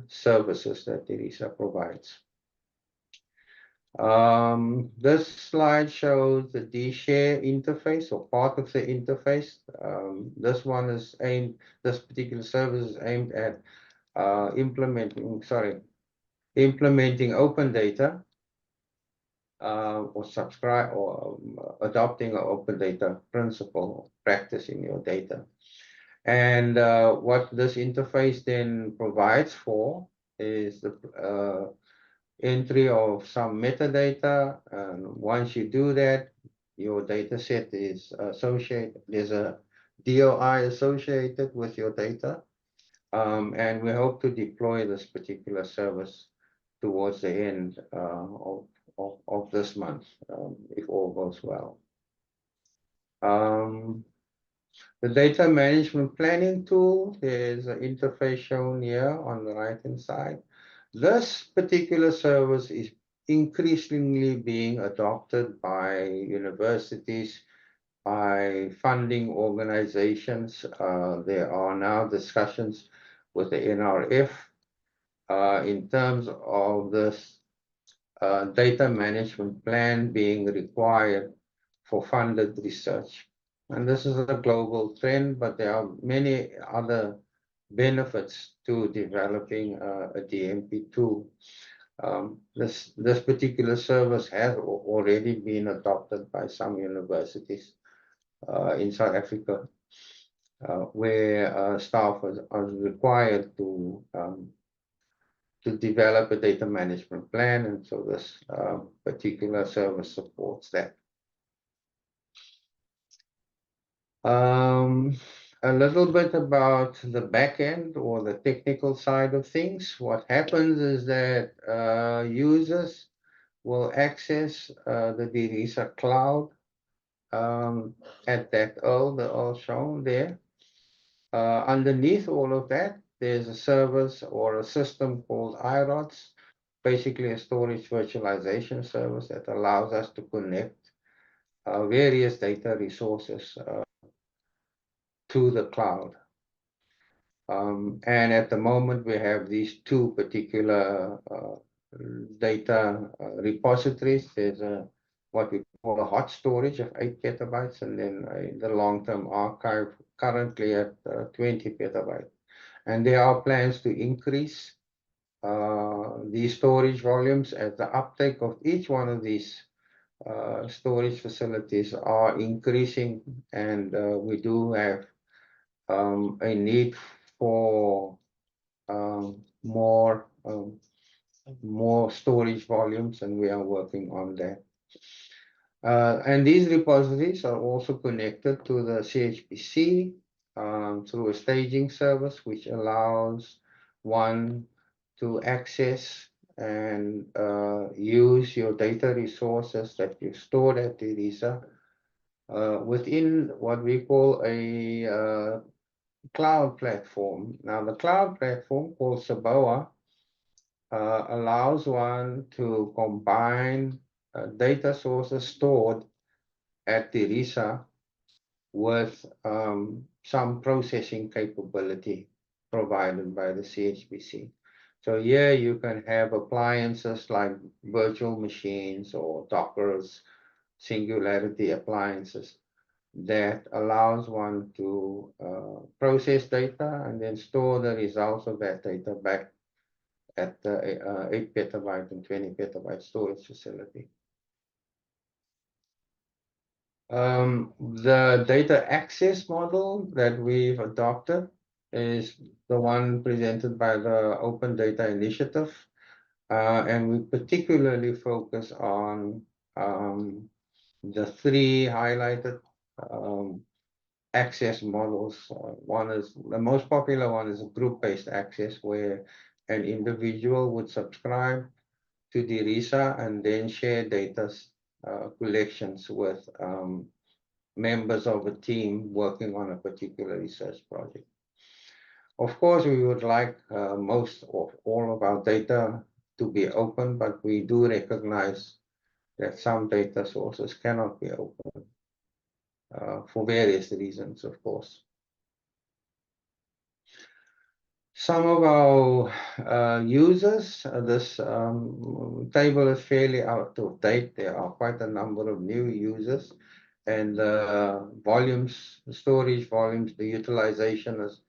services that DIRISA provides. This slide shows the DShare interface, or part of the interface. This particular service is aimed at implementing open data, or adopting an open data principle or practice in your data. And what this interface then provides for is the entry of some metadata. And once you do that, your data set is associated. There's a DOI associated with your data. And we hope to deploy this particular service towards the end of this month, if all goes well. The data management planning tool, there's an interface shown here on the right-hand side. This particular service is increasingly being adopted by universities, by funding organizations. There are now discussions with the NRF in terms of this data management plan being required for funded research. And this is a global trend, but there are many other benefits to developing a DMP tool. This particular service has already been adopted by some universities in South Africa, where staff are required to develop a data management plan, and so this particular service supports that. A little bit about the back end or the technical side of things. What happens is that users will access the DIRISA cloud at that all shown there. Underneath all of that, there's a service or a system called IRODS, basically a storage virtualization service that allows us to connect various data resources to the cloud. And at the moment, we have these two particular data repositories. There's what we call a hot storage of 8 petabytes, and then the long-term archive currently at 20 petabytes. And there are plans to increase these storage volumes as the uptake of each one of these storage facilities are increasing, and we do have a need for more more storage volumes, and we are working on that. And these repositories are also connected to the CHPC through a staging service, which allows one to access and use your data resources that you stored at DIRISA within what we call a cloud platform. Now, the cloud platform called Sabelo allows one to combine data sources stored at DIRISA with some processing capability provided by the CHPC. So here you can have appliances like virtual machines or Dockers, Singularity appliances that allows one to process data and then store the results of that data back at the 8 petabyte and 20 petabyte storage facility. The data access model that we've adopted is the one presented by the Open Data Initiative, and we particularly focus on the three highlighted access models. One is the most popular one is a group-based access, where an individual would subscribe to DIRISA and then share data collections with members of a team working on a particular research project. Of course, we would like most of all of our data to be open, but we do recognize that some data sources cannot be open for various reasons, of course. Some of our users, this table is fairly out of date. There are quite a number of new users, and volumes, the storage volumes, the utilization has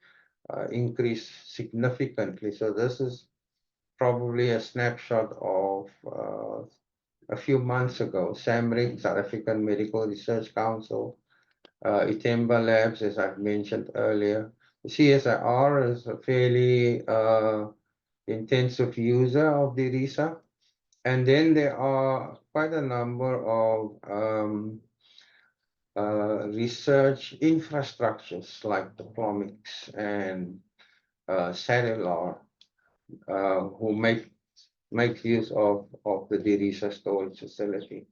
increased significantly. So this is probably a snapshot of a few months ago. SANReN, South African Medical Research Council, Itemba Labs, as I've mentioned earlier. The CSIR is a fairly intensive user of DIRISA. And then there are quite a number of research infrastructures like Diplomics and Cellular who make use of the DIRISA storage facility.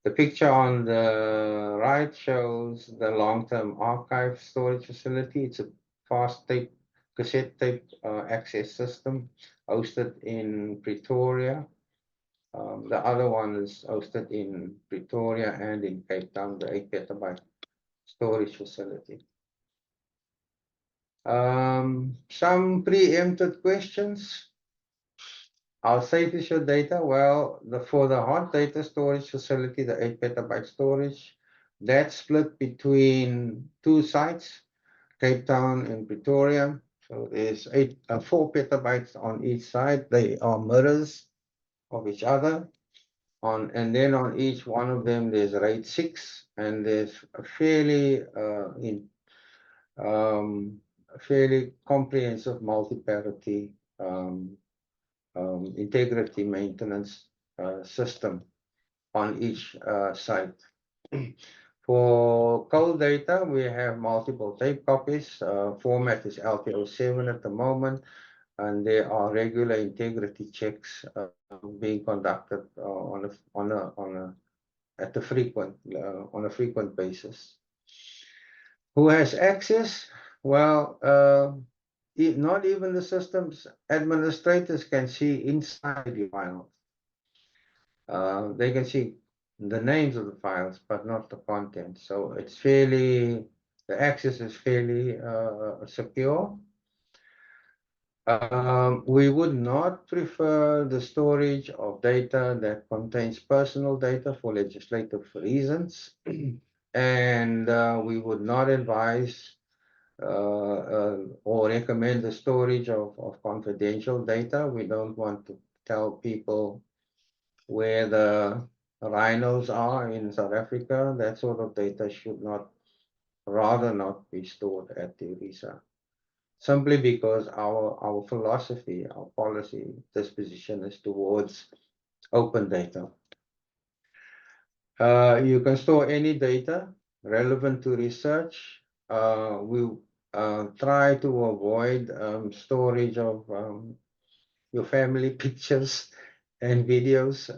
The picture on the right shows the long-term archive storage facility. It's a fast tape, cassette tape access system hosted in Pretoria. The other one is hosted in Pretoria and in Cape Town, the 8 petabyte storage facility. Some preempted questions. How safe is your data? Well, for the hot data storage facility, the 8 petabyte storage, that's split between two sites, Cape Town and Pretoria. So there's 4 petabytes on each side. They are mirrors of each other. And then on each one of them, there's RAID 6, and there's a fairly comprehensive multi-parity integrity maintenance system on each site. For cold data, we have multiple tape copies. Format is LTO7 at the moment, and there are regular integrity checks being conducted on a frequent basis. Who has access? Well, not even the system's administrators can see inside the files. They can see the names of the files, but not the content. So it's the access is fairly secure. We would not prefer the storage of data that contains personal data for legislative reasons. And we would not advise or recommend the storage of confidential data. We don't want to tell people where the rhinos are in South Africa. That sort of data should rather not be stored at DIRISA. simply because our philosophy, our policy disposition is towards open data. You can store any data relevant to research. We try to avoid storage of your family pictures and videos,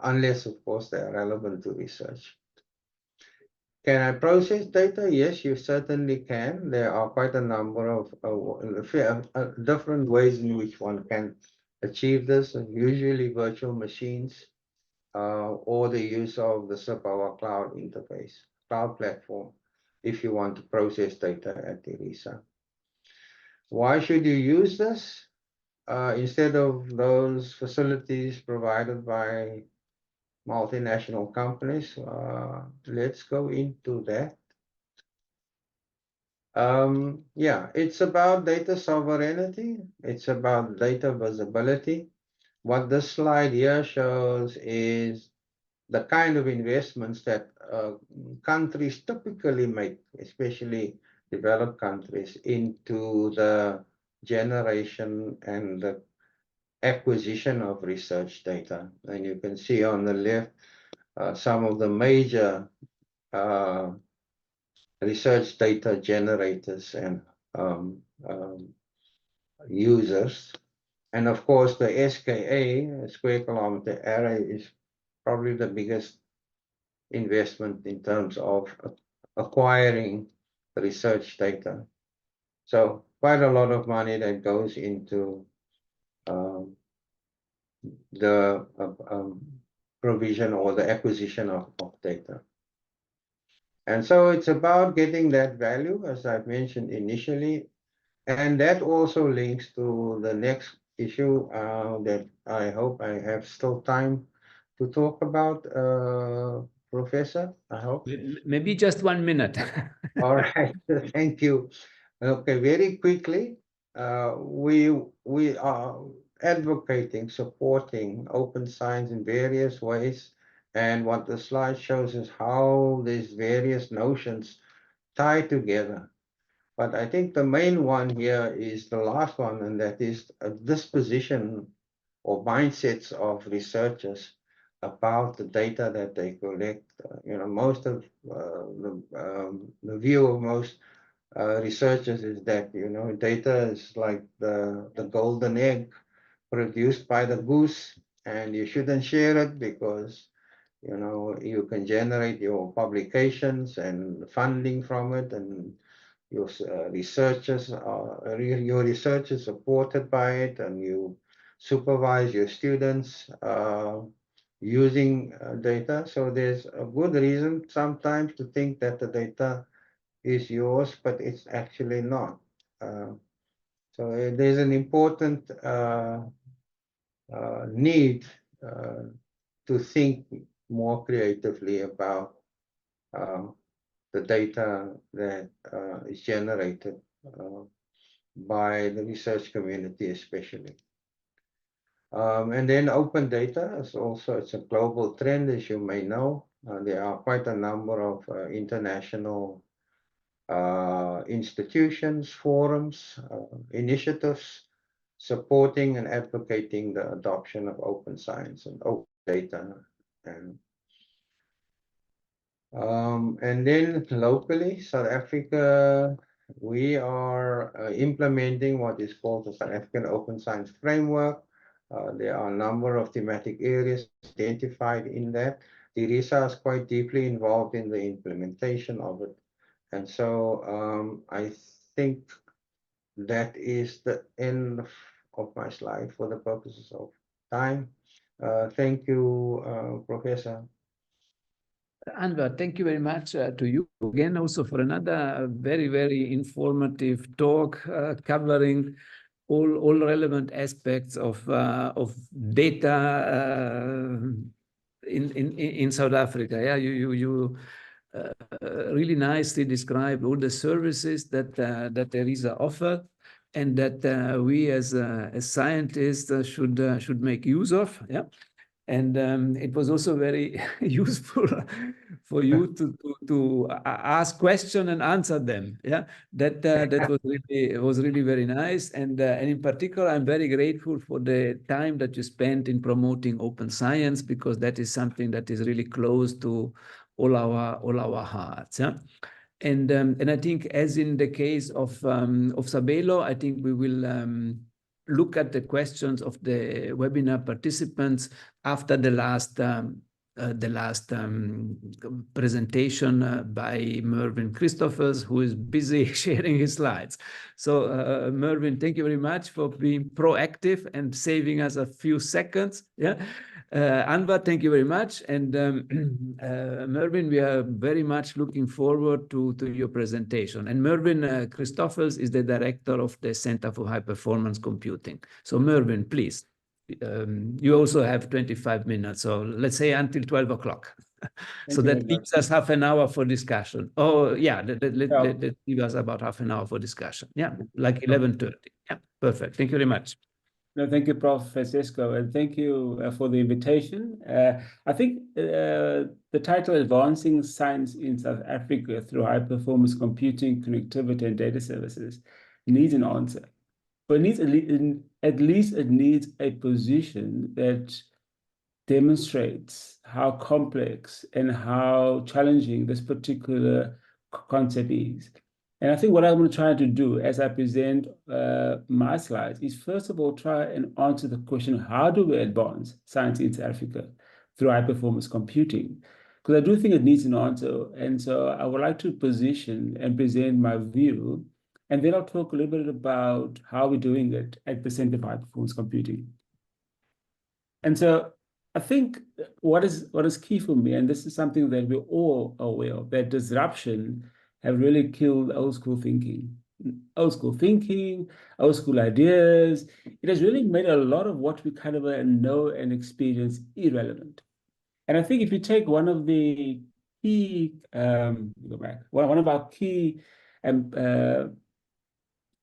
unless, of course, they are relevant to research. Can I process data? Yes, you certainly can. There are quite a number of different ways in which one can achieve this, usually virtual machines, or the use of the Sabelo cloud interface, cloud platform, if you want to process data at DIRISA. Why should you use this instead of those facilities provided by multinational companies? Let's go into that. Yeah, it's about data sovereignty. It's about data visibility. What this slide here shows is the kind of investments that countries typically make, especially developed countries, into the generation and the acquisition of research data. And you can see on the left some of the major research data generators and users. And of course, the SKA, square kilometer array, is probably the biggest investment in terms of acquiring research data. So quite a lot of money that goes into the provision or the acquisition of data. And so it's about getting that value, as I've mentioned initially. And that also links to the next issue that I hope I have still time to talk about, Professor, I hope. Maybe just 1 minute. All right, thank you. Okay, very quickly, we are advocating, supporting open science in various ways. And what the slide shows is how these various notions tie together. But I think the main one here is the last one, and that is a disposition or mindsets of researchers about the data that they collect. Most of the view of most researchers is that data is like the golden egg produced by the goose, and you shouldn't share it because you can generate your publications and funding from it, and your research is supported by it, and you supervise your students using data. So there's a good reason sometimes to think that the data is yours, but it's actually not. So there's an important need to think more creatively about the data that is generated by the research community especially. And then open data is also, it's a global trend, as you may know. There are quite a number of international institutions, forums, initiatives supporting and advocating the adoption of open science and open data. And then locally, South Africa, we are implementing what is called the South African Open Science Framework. There are a number of thematic areas identified in that. DIRISA is quite deeply involved in the implementation of it. And so I think that is the end of my slide for the purposes of time. Thank you, Professor. Anwar, thank you very much to you again also for another very, very informative talk covering all relevant aspects of data in South Africa. Yeah, you really nicely described all the services that DIRISA offer, and that we as scientists should make use of. Yeah. And it was also very useful for you to ask questions and answer them. Yeah, that was really very nice. And in particular, I'm very grateful for the time that you spent in promoting open science, because that is something that is really close to all our hearts. Yeah. And I think, as in the case of Sabelo, I think we will look at the questions of the webinar participants after the last presentation by Mervyn Christoffels, who is busy sharing his slides. So Mervyn, thank you very much for being proactive and saving us a few seconds. Yeah. Anwar, thank you very much. And Mervyn, we are very much looking forward to your presentation. And Mervyn Christoffels is the director of the Center for High Performance Computing. So Mervyn, please, you also have 25 minutes. So let's say until 12 o'clock. So that leaves us half an hour for discussion. Oh, yeah, that leaves us about half an hour for discussion. Yeah, like 11:30. Yeah, perfect. Thank you very much. No, thank you, Prof. Francesco, and thank you for the invitation. I think the title, Advancing Science in South Africa Through High Performance Computing, Connectivity and Data Services, needs an answer. But at least it needs a position that demonstrates how complex and how challenging this particular concept is. And I think what I'm going to try to do as I present my slides is, first of all, try and answer the question, how do we advance science in South Africa through high-performance computing? Because I do think it needs an answer. And so I would like to position and present my view, and then I'll talk a little bit about how we're doing it at the Center for High-Performance Computing. And so I think what is key for me, and this is something that we're all aware of, that disruption have really killed old school thinking. Old school ideas. It has really made a lot of what we kind of know and experience irrelevant. And I think if you take one of the key, one of our key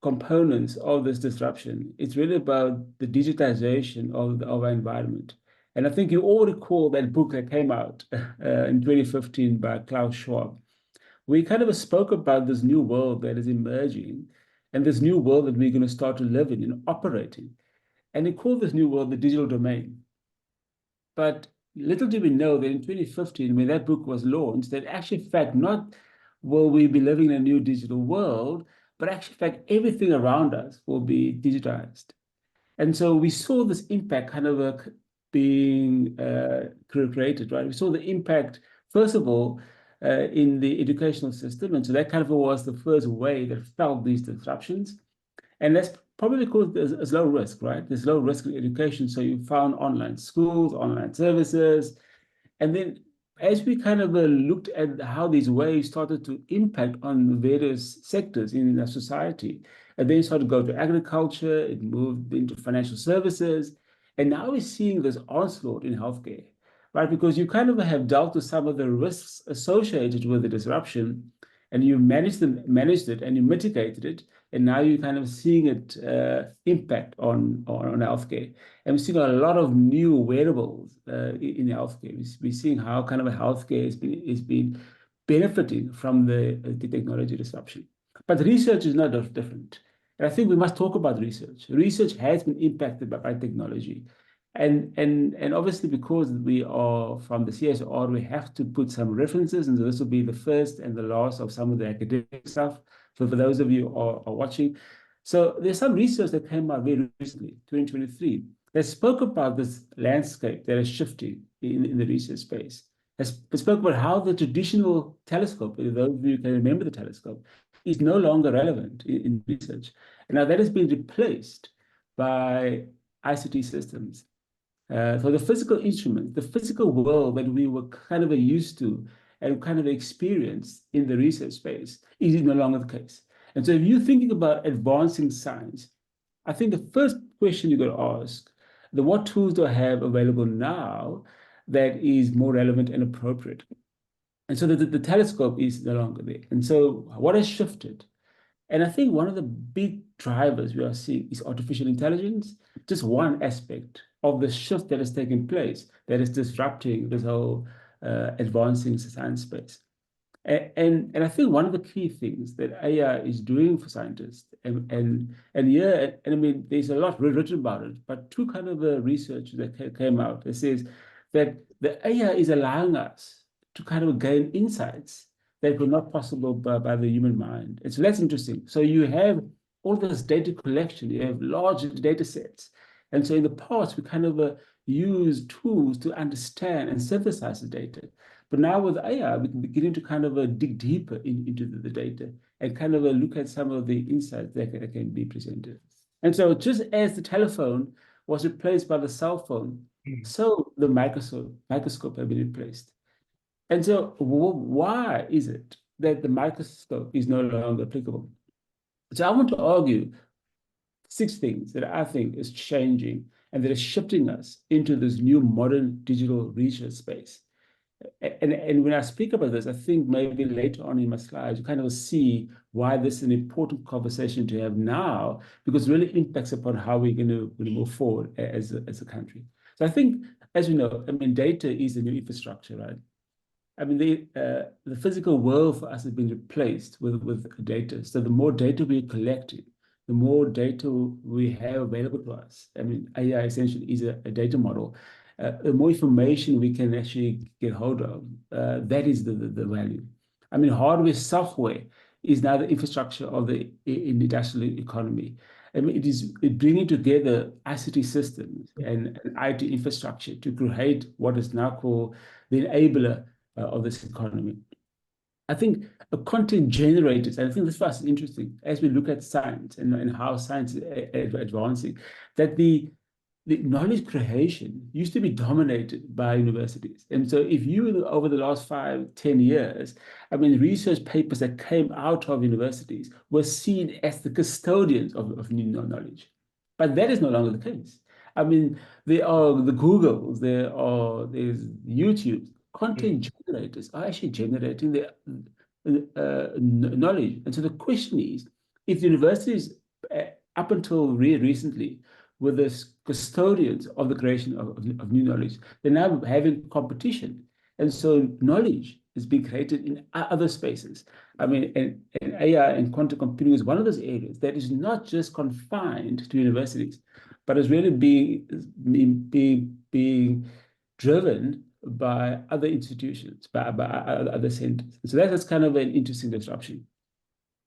components of this disruption, it's really about the digitization of our environment. And I think you all recall that book that came out in 2015 by Klaus Schwab. We kind of spoke about this new world that is emerging, and this new world that we're going to start to live in and operate in. And they call this new world the digital domain. But little did we know that in 2015, when that book was launched, that actually, in fact, not will we be living in a new digital world, but actually, in fact, everything around us will be digitized. And so we saw this impact kind of being created, right? We saw the impact, first of all, in the educational system. And so that kind of was the first way that felt these disruptions. And that's probably because there's low risk, right? There's low risk in education. So you found online schools, online services. And then as we kind of looked at how these waves started to impact on various sectors in our society, and then it started to go to agriculture, it moved into financial services. And now we're seeing this onslaught in healthcare. Right, because you kind of have dealt with some of the risks associated with the disruption, and you managed it and you mitigated it, and now you're kind of seeing it impact on healthcare. And we're seeing a lot of new wearables in healthcare. We're seeing how kind of healthcare is been benefiting from the technology disruption. But research is not different. And I think we must talk about research. Research has been impacted by technology. And obviously, because we are from the CSR, we have to put some references, and so this will be the first and the last of some of the academic stuff. So for those of you who are watching, so there's some research that came out very recently, 2023, that spoke about this landscape that is shifting in the research space. It spoke about how the traditional telescope, those of you who can remember the telescope, is no longer relevant in research. And now that has been replaced by ICT systems. So the physical instruments, the physical world that we were kind of used to and kind of experienced in the research space is no longer the case. And so if you're thinking about advancing science, I think the first question you got to ask, what tools do I have available now that is more relevant and appropriate? And so the telescope is no longer there. And so what has shifted? And I think one of the big drivers we are seeing is artificial intelligence, just one aspect of the shift that is taking place that is disrupting this whole advancing science space. And I think one of the key things that AI is doing for scientists, and I mean, there's a lot written about it, but two kind of research that came out that says that the AI is allowing us to kind of gain insights that were not possible by the human mind. And so that's interesting. So you have all this data collection, you have large data sets. And so in the past, we kind of use tools to understand and synthesize the data. But now with AI, we can begin to kind of dig deeper into the data and kind of look at some of the insights that can be presented. And so just as the telephone was replaced by the cell phone, so the microscope has been replaced. And so why is it that the microscope is no longer applicable? So I want to argue 6 things that I think is changing and that is shifting us into this new modern digital research space. And when I speak about this, I think maybe later on in my slides, you kind of see why this is an important conversation to have now, because it really impacts upon how we're going to move forward as a country. So I think, as you know, I mean, data is the new infrastructure, right? I mean, the physical world for us has been replaced with data. So the more data we're collecting, the more data we have available to us. I mean, AI essentially is a data model. The more information we can actually get hold of, that is the value. I mean, hardware, software is now the infrastructure of the industrial economy. I mean, it's bringing together ICT systems and IT infrastructure to create what is now called the enabler of this economy. I think content generators, and I think this for us is interesting as we look at science and how science is advancing, that the knowledge creation used to be dominated by universities. And so if you, over the last 5-10 years, I mean, research papers that came out of universities were seen as the custodians of new knowledge. But that is no longer the case. I mean, there are the Googles, there's YouTube. Content generators are actually generating the knowledge. And so the question is, if the universities, up until recently, were the custodians of the creation of new knowledge, they're now having competition. And so knowledge is being created in other spaces. I mean, and AI and quantum computing is one of those areas that is not just confined to universities, but is really being driven by other institutions, by other centers. So that's kind of an interesting disruption.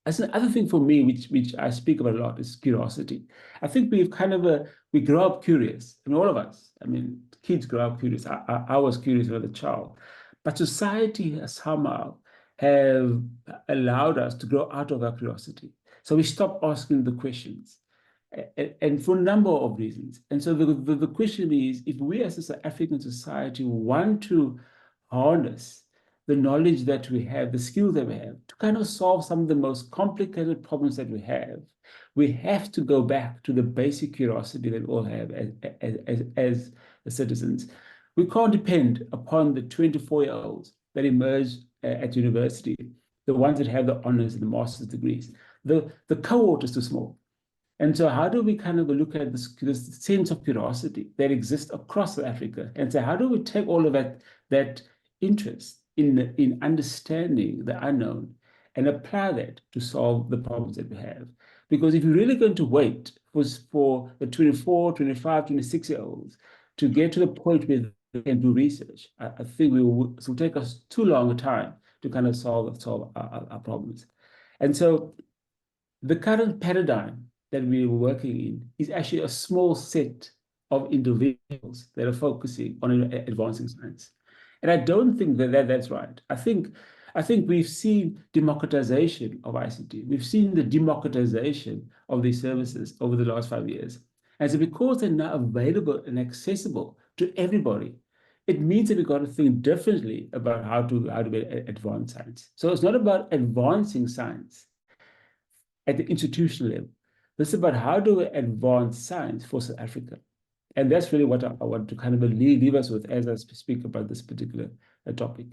That's another thing for me, which I speak about a lot, is curiosity. I think we've kind of, we grow up curious. I mean, all of us. I mean, kids grow up curious. I was curious as a child. But society has somehow have allowed us to grow out of our curiosity. So we stop asking the questions. And for a number of reasons. And so the question is, if we as an African society want to harness the knowledge that we have, the skills that we have, to kind of solve some of the most complicated problems that we have to go back to the basic curiosity that we all have as citizens. We can't depend upon the 24-year-olds that emerge at university, the ones that have the honors and the master's degrees. The cohort is too small. And so how do we kind of look at this sense of curiosity that exists across Africa and say, how do we take all of that interest in understanding the unknown and apply that to solve the problems that we have? Because if you're really going to wait for the 24, 25, 26-year-olds to get to the point where they can do research, I think it will take us too long a time to kind of solve our problems. And so the current paradigm that we're working in is actually a small set of individuals that are focusing on advancing science. And I don't think that's right. I think we've seen democratization of ICT. We've seen the democratization of these services over the last 5 years. And so because they're now available and accessible to everybody, it means that we've got to think differently about how to advance science. So it's not about advancing science at the institutional level. This is about how do we advance science for South Africa. And that's really what I want to kind of leave us with as I speak about this particular topic.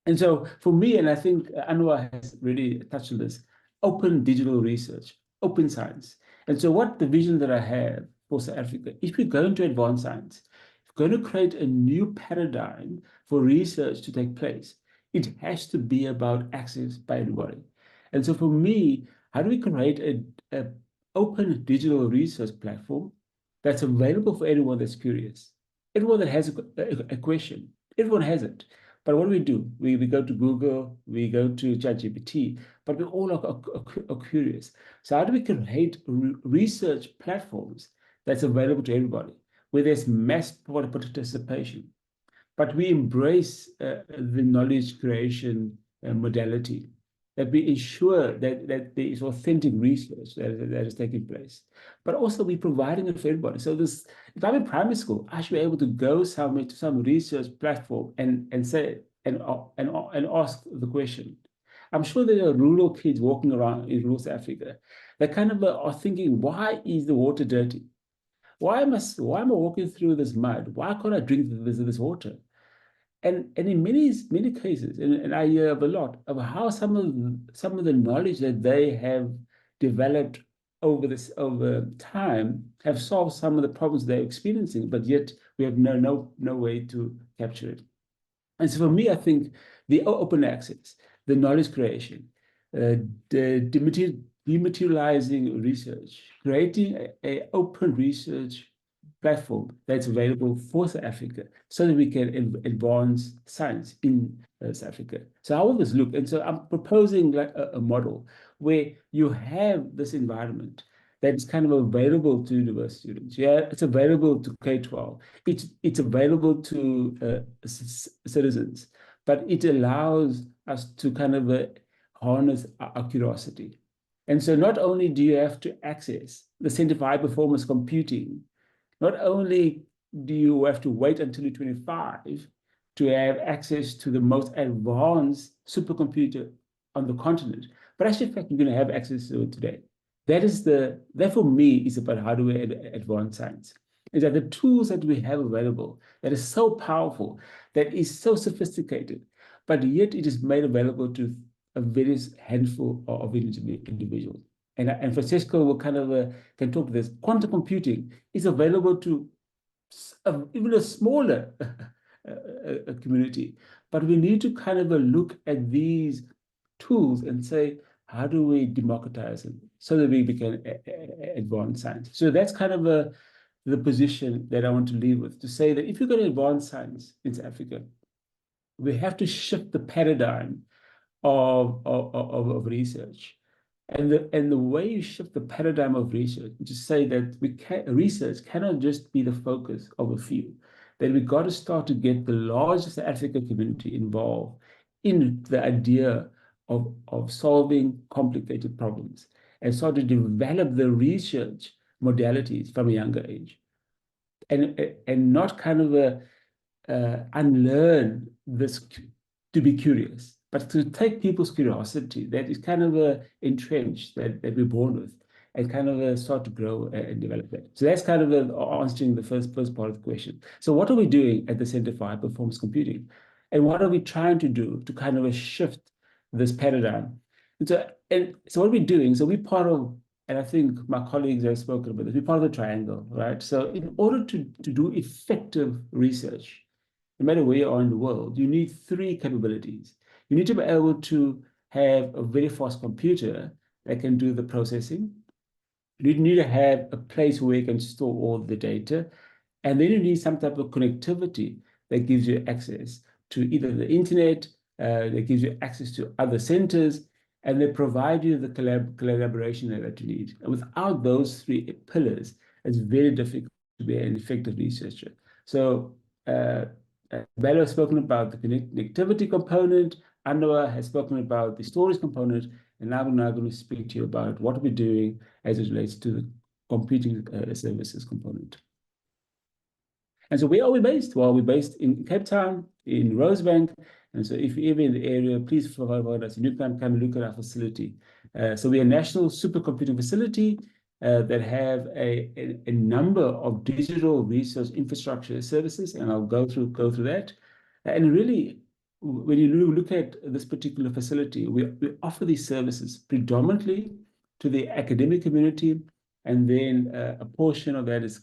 And so for me, and I think Anwar has really touched on this, open digital research, open science. And so what the vision that I have for South Africa, if we're going to advance science, if we're going to create a new paradigm for research to take place, it has to be about access by everybody. And so for me, how do we create an open digital research platform that's available for anyone that's curious, everyone that has a question? Everyone has it. But what do? We go to Google, we go to ChatGPT, but we all are curious. So how do we create research platforms that's available to everybody, where there's mass participation, but we embrace the knowledge creation modality, that we ensure that there is authentic research that is taking place, but also we're providing it for everybody. So this, if I'm in primary school, I should be able to go somewhere to some research platform and say and ask the question. I'm sure there are rural kids walking around in rural South Africa that kind of are thinking, why is the water dirty? Why am I walking through this mud? Why can't I drink this water? And in many cases, and I hear of a lot of how some of the knowledge that they have developed over time have solved some of the problems they're experiencing, but yet we have no way to capture it. And so for me, I think the open access, the knowledge creation, the dematerializing research, creating an open research platform that's available for South Africa so that we can advance science in South Africa. So how will this look? And so I'm proposing like a model where you have this environment that is kind of available to university students. Yeah, it's available to K-12. It's available to citizens, but it allows us to kind of harness our curiosity. And so not only do you have to access the Center for High Performance Computing, not only do you have to wait until you're 25 to have access to the most advanced supercomputer on the continent, but actually, in fact, you're going to have access to it today. That for me is about how do we advance science. Is that the tools that we have available that is so powerful, that is so sophisticated, but yet it is made available to a very handful of individuals. And Francesco will kind of can talk to this. Quantum computing is available to even a smaller community, but we need to kind of look at these tools and say, how do we democratize them so that we can advance science? So that's kind of the position that I want to leave with, to say that if you're going to advance science in South Africa, we have to shift the paradigm of research. And the way you shift the paradigm of research, to say that research cannot just be the focus of a few, that we got to start to get the largest African community involved in the idea of solving complicated problems and start to develop the research modalities from a younger age, and not kind of unlearn this to be curious, but to take people's curiosity that is kind of entrenched, that we're born with, and kind of start to grow and develop that. So that's kind of answering the first part of the question. So what are we doing at the Center for High Performance Computing? And what are we trying to do to kind of shift this paradigm? And so what are we doing? So we're part of, and I think my colleagues have spoken about this, we're part of the triangle, right? So in order to do effective research, no matter where you are in the world, you need three capabilities. You need to be able to have a very fast computer that can do the processing. You need to have a place where you can store all the data. And then you need some type of connectivity that gives you access to either the internet, that gives you access to other centers, and they provide you the collaboration that you need. And without those three pillars, it's very difficult to be an effective researcher. So Sabelo has spoken about the connectivity component, Anwar has spoken about the storage component, and now we're going to speak to you about what we're doing as it relates to the computing services component. And so where are we based? Well, we're based in Cape Town, in Rosebank. And so if you're ever in the area, please provide us. You can come look at our facility. So we're a national supercomputing facility that have a number of digital research infrastructure services, and I'll go through that. And really, when you look at this particular facility, we offer these services predominantly to the academic community, and then a portion of that is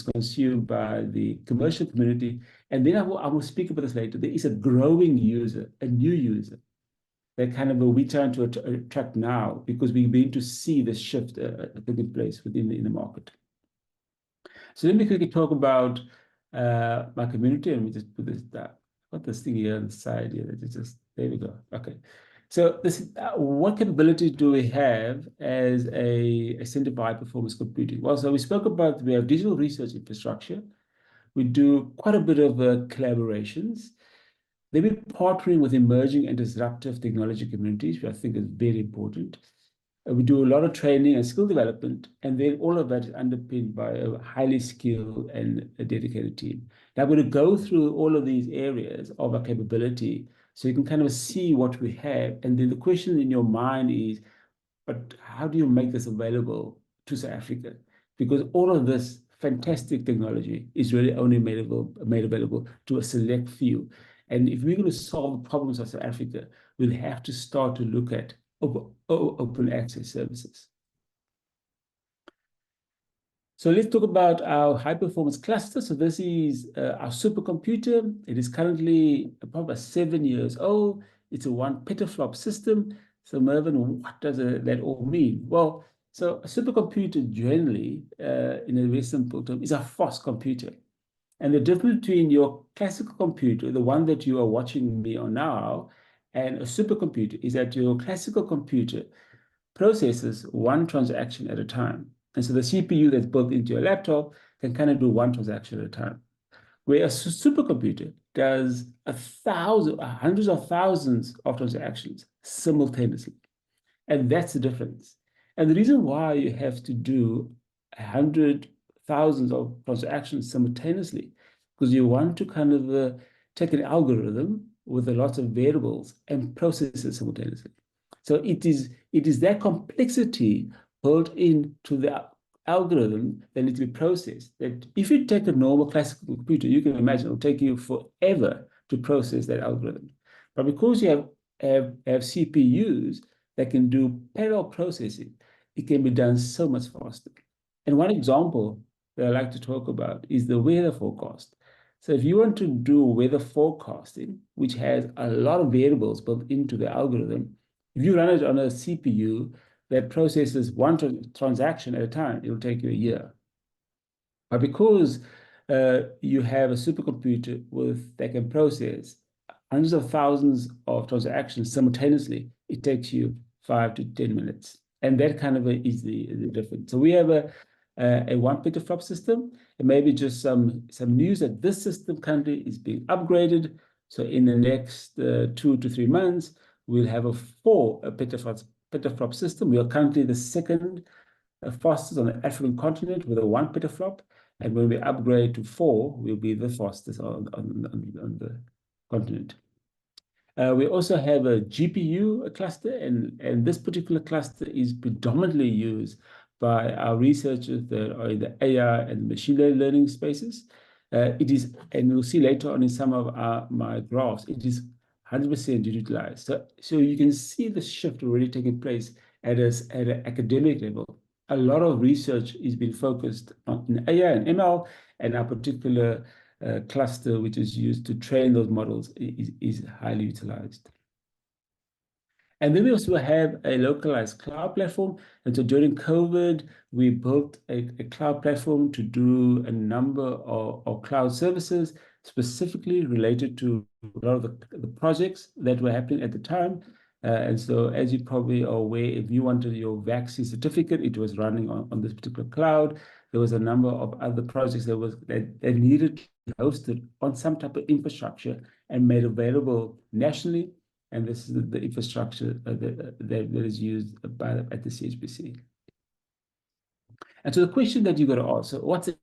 consumed by the commercial community. And then I will speak about this later. There is a growing user, a new user, that kind of we're trying to attract now, because we begin to see the shift taking place within the market. So let me quickly talk about my community, and we just put this down. Got this thing here on the side here. That is just, there we go. Okay. So this, what capabilities do we have as a center for high performance computing? Well, so we spoke about, we have digital research infrastructure. We do quite a bit of collaborations. Then we're partnering with emerging and disruptive technology communities, which I think is very important. We do a lot of training and skill development, and then all of that is underpinned by a highly skilled and a dedicated team. Now, I'm going to go through all of these areas of our capability so you can kind of see what we have. And then the question in your mind is, but how do you make this available to South Africa? Because all of this fantastic technology is really only made available to a select few. And if we're going to solve the problems of South Africa, we'll have to start to look at open access services. So let's talk about our high performance cluster. So this is our supercomputer. It is currently about 7 years old. It's a 1 petaflop system. So Mervyn, what does that all mean? Well, so a supercomputer generally, in a very simple term, is a fast computer. And the difference between your classical computer, the one that you are watching me on now, and a supercomputer is that your classical computer processes one transaction at a time. And so the CPU that's built into your laptop can kind of do one transaction at a time. Where a supercomputer does hundreds of thousands of transactions simultaneously. And that's the difference. And the reason why you have to do 100,000 of transactions simultaneously, because you want to kind of take an algorithm with a lot of variables and process it simultaneously. So it is that complexity built into the algorithm that needs to be processed. That if you take a normal classical computer, you can imagine it will take you forever to process that algorithm. But because you have CPUs that can do parallel processing, it can be done so much faster. And one example that I like to talk about is the weather forecast. So if you want to do weather forecasting, which has a lot of variables built into the algorithm, if you run it on a CPU that processes one transaction at a time, it'll take you a year. But because you have a supercomputer that can process hundreds of thousands of transactions simultaneously, it takes you 5 to 10 minutes. And that kind of is the difference. So we have a 1 petaflop system, and maybe just some news that this system currently is being upgraded. So in the next 2 to 3 months, we'll have a 4 petaflop system. We are currently the second fastest on the African continent with a 1 petaflop. And when we upgrade to 4, we'll be the fastest on the continent. We also have a GPU cluster, and this particular cluster is predominantly used by our researchers that are in the AI and machine learning spaces. It is, and we'll see later on in some of my graphs, it is 100% utilized. So you can see the shift already taking place at an academic level. A lot of research is being focused on AI and ML, and our particular cluster, which is used to train those models, is highly utilized. And then we also have a localized cloud platform. And so during COVID, we built a cloud platform to do a number of cloud services specifically related to a lot of the projects that were happening at the time. And so as you probably are aware, if you wanted your vaccine certificate, it was running on this particular cloud. There was a number of other projects that needed to be hosted on some type of infrastructure and made available nationally. And this is the infrastructure that is used at the CHPC. And so the question that you got to ask, so what's it?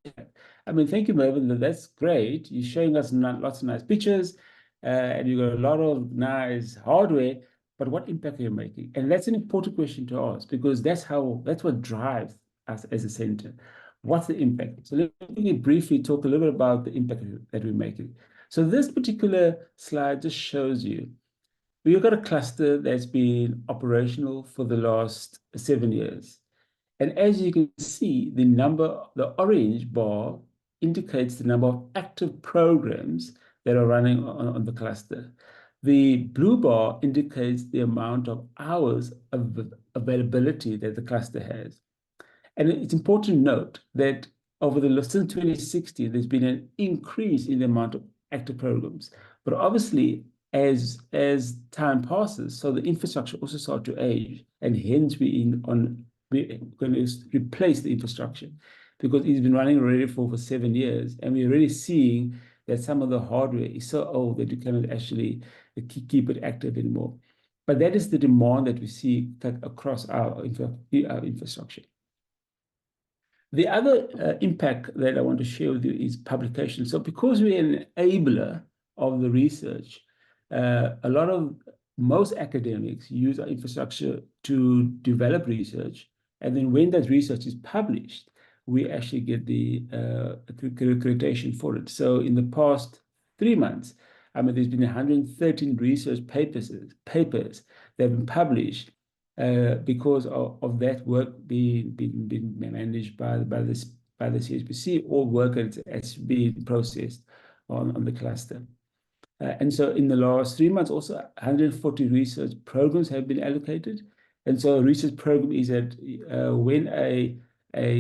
I mean, thank you, Mervyn. That's great. You're showing us lots of nice pictures, and you got a lot of nice hardware. But what impact are you making? And that's an important question to ask, because that's what drives us as a center. what's the impact? So let me briefly talk a little bit about the impact that we're making. So this particular slide just shows you, we've got a cluster that's been operational for the last 7 years. And as you can see, the orange bar indicates the number of active programs that are running on the cluster. The blue bar indicates the amount of hours of availability that the cluster has. And it's important to note that since 2016, there's been an increase in the amount of active programs. But obviously, as time passes, so the infrastructure also starts to age, and hence we're going to replace the infrastructure, because it's been running already for 7 years, and we're already seeing that some of the hardware is so old that you cannot actually keep it active anymore. But that is the demand that we see across our infrastructure. The other impact that I want to share with you is publication. So because we're an enabler of the research, most academics use our infrastructure to develop research. And then when that research is published, we actually get the accreditation for it. So in the past 3 months, there's been 113 research papers that have been published because of that work being managed by the CHPC, or work that's being processed on the cluster. And so in the last 3 months, also 140 research programs have been allocated. And so a research program is that when a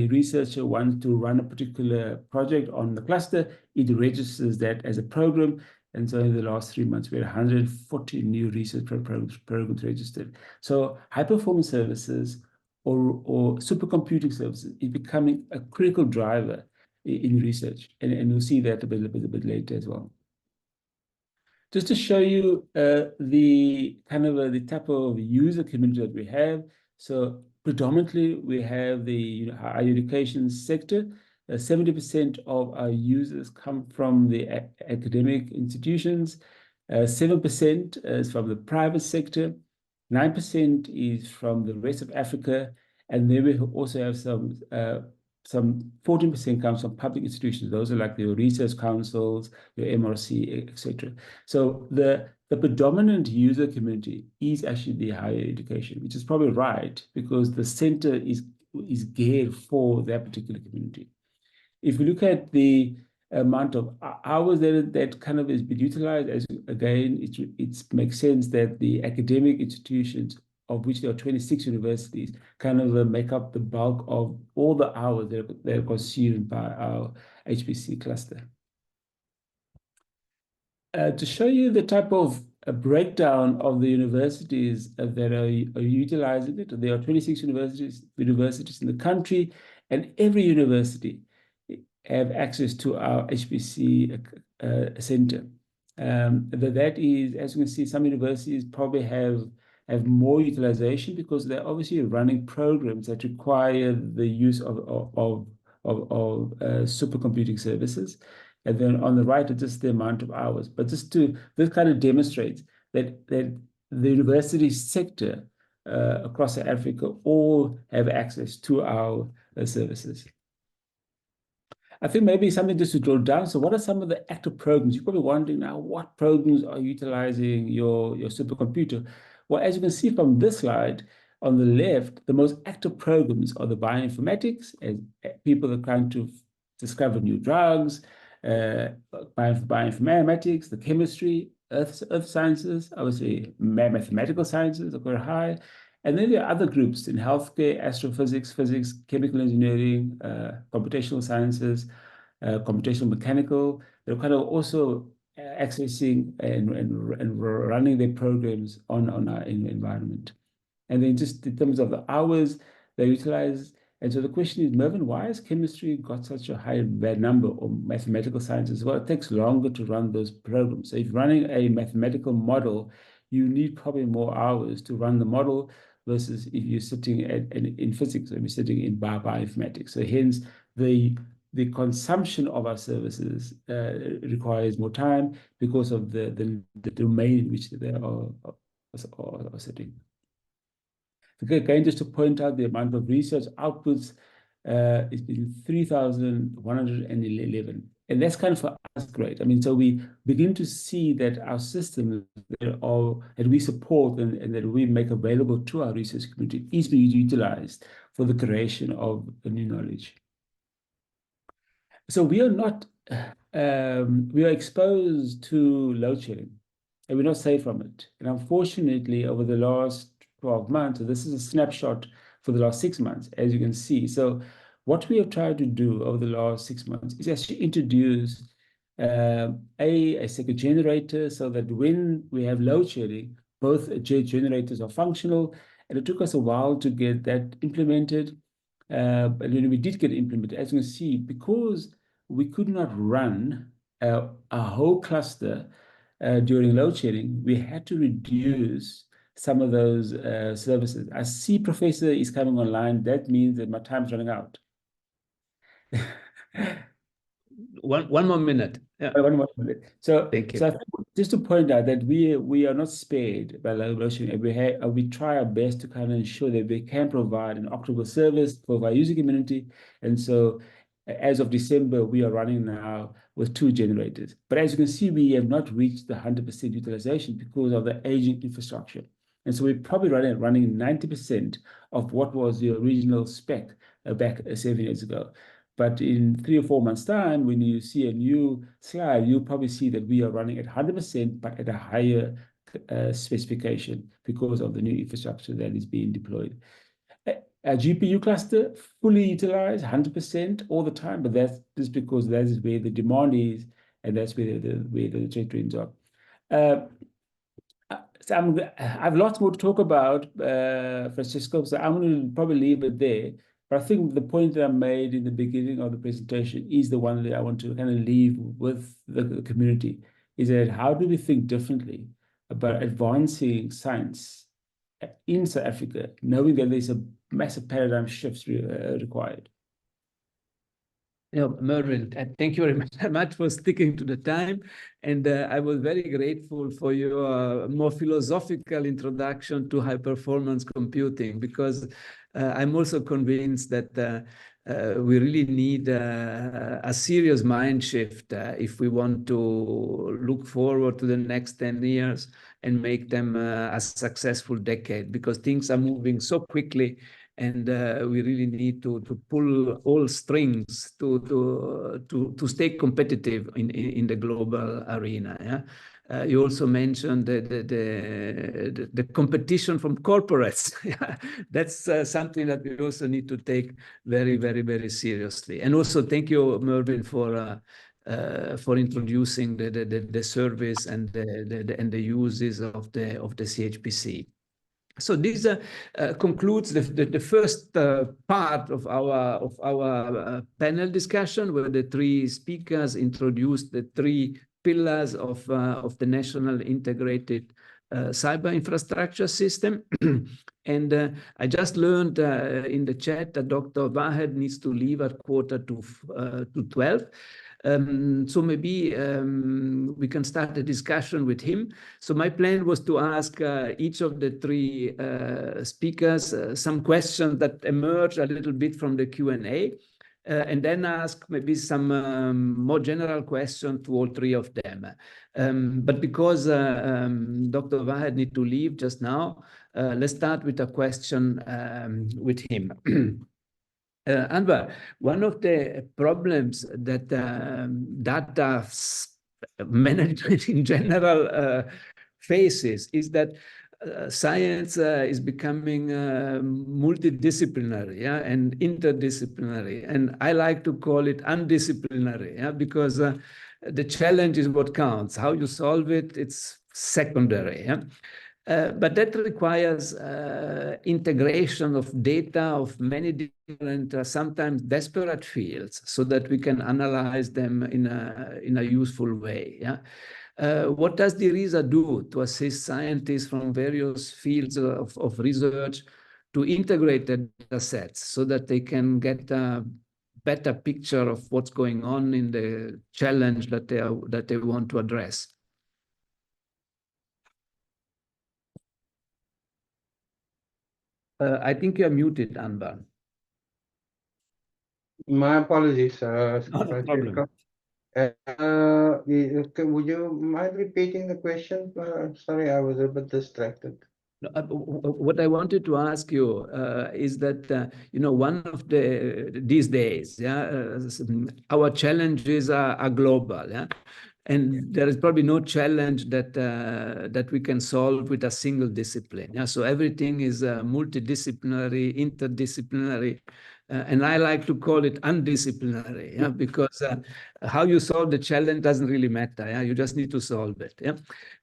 researcher wants to run a particular project on the cluster, it registers that as a program. And so in the last 3 months, we had 140 new research programs registered. So high-performance services or supercomputing services is becoming a critical driver in research. And we'll see that a bit later as well. Just to show you the type of user community that we have. So predominantly, we have the higher education sector. 70% of our users come from the academic institutions. 7% is from the private sector. 9% is from the rest of Africa. And then we also have some 14% comes from public institutions. Those are like the research councils, your MRC, etc. So the predominant user community is actually the higher education, which is probably right, because the center is geared for that particular community. If we look at the amount of hours that kind of is being utilized, as again, it makes sense that the academic institutions, of which there are 26 universities, kind of make up the bulk of all the hours that are consumed by our HPC cluster. To show you the type of breakdown of the universities that are utilizing it, there are 26 universities in the country, and every university have access to our HPC center. That is, as you can see, some universities probably have more utilization because they're obviously running programs that require the use of supercomputing services. And then on the right, it's just the amount of hours. But this kind of demonstrates that the university sector across Africa all have access to our services. I think maybe something just to drill down. So what are some of the active programs? You're probably wondering now, what programs are utilizing your supercomputer? Well, as you can see from this slide, on the left, the most active programs are the bioinformatics, as people are trying to discover new drugs, bioinformatics, the chemistry, earth sciences, obviously mathematical sciences are very high. And then there are other groups in healthcare, astrophysics, physics, chemical engineering, computational sciences, computational mechanical. They're kind of also accessing and running their programs on our environment. And then just in terms of the hours they utilize. And so the question is, Mervyn, why has chemistry got such a high number, or mathematical sciences? Well, it takes longer to run those programs. So if you're running a mathematical model, you need probably more hours to run the model versus if you're sitting in physics or you're sitting in bioinformatics. So hence the consumption of our services requires more time because of the domain in which they are sitting. Again, just to point out the amount of research outputs it's been 3,111. And that's kind of for us great. I mean, so we begin to see that our systems that we support and that we make available to our research community is being utilized for the creation of new knowledge. So we are not, we are exposed to load shedding, and we're not safe from it. And unfortunately, over the last 12 months, so this is a snapshot for the last 6 months, as you can see. So what we have tried to do over the last 6 months is actually introduce a second generator so that when we have load shedding, both generators are functional. And it took us a while to get that implemented. But when we did get it implemented, as you can see, because we could not run a whole cluster during load shedding, we had to reduce some of those services. I see Professor is coming online. That means that my time is running out. One more minute. Yeah. One more minute. So, Thank you. so I think just to point out that we are not spared by load shedding. We try our best to kind of ensure that we can provide an optimal service for our user community. And so as of December, we are running now with 2 generators. But as you can see, we have not reached the 100% utilization because of the aging infrastructure. And so we're probably running 90% of what was the original spec back 7 years ago. But in 3 or 4 months' time, when you see a new slide, you'll probably see that we are running at 100%, but at a higher specification because of the new infrastructure that is being deployed. A GPU cluster fully utilized 100% all the time, but that's just because that is where the demand is, and that's where the trade trends are. So I have lots more to talk about, Francesco, so I'm going to probably leave it there. But I think the point that I made in the beginning of the presentation is the one that I want to kind of leave with the community, is that how do we think differently about advancing science in South Africa, knowing that there's a massive paradigm shift required? Yeah, Mervyn, thank you very much for sticking to the time. And I was very grateful for your more philosophical introduction to high-performance computing, because I'm also convinced that we really need a serious mind shift if we want to look forward to the next 10 years and make them a successful decade, because things are moving so quickly. And we really need to pull all strings to stay competitive in the global arena. Yeah? You also mentioned the competition from corporates. That's something that we also need to take very, very, very seriously. And also thank you, Mervyn, for introducing the service and the uses of the CHPC. So this concludes the first part of our panel discussion, where the 3 speakers introduced the 3 pillars of the National Integrated Cyber Infrastructure System. And I just learned in the chat that Dr. Vahed needs to leave at 11:45. So maybe we can start a discussion with him. So my plan was to ask each of the 3 speakers some questions that emerge a little bit from the Q&A, and then ask maybe some more general questions to all 3 of them. But because Dr. Vahed needs to leave just now, let's start with a question with him. Anwar, one of the problems that data management in general faces is that science is becoming multidisciplinary, yeah, and interdisciplinary. And I like to call it undisciplinary, yeah, because the challenge is what counts. How you solve it, it's secondary. Yeah? But that requires integration of data of many different, sometimes desperate fields, so that we can analyze them in a useful way. Yeah? What does DIRISA do to assist scientists from various fields of research to integrate the data sets so that they can get a better picture of what's going on in the challenge that they want to address? I think you're muted, Anwar. My apologies, No problem. Francesco. Would you mind repeating the question? Sorry, I was a bit distracted. What I wanted to ask you is that one of these days, our challenges are global, and there is probably no challenge that we can solve with a single discipline. So everything is multidisciplinary, interdisciplinary, and I like to call it undisciplinary, because how you solve the challenge doesn't really matter. You just need to solve it.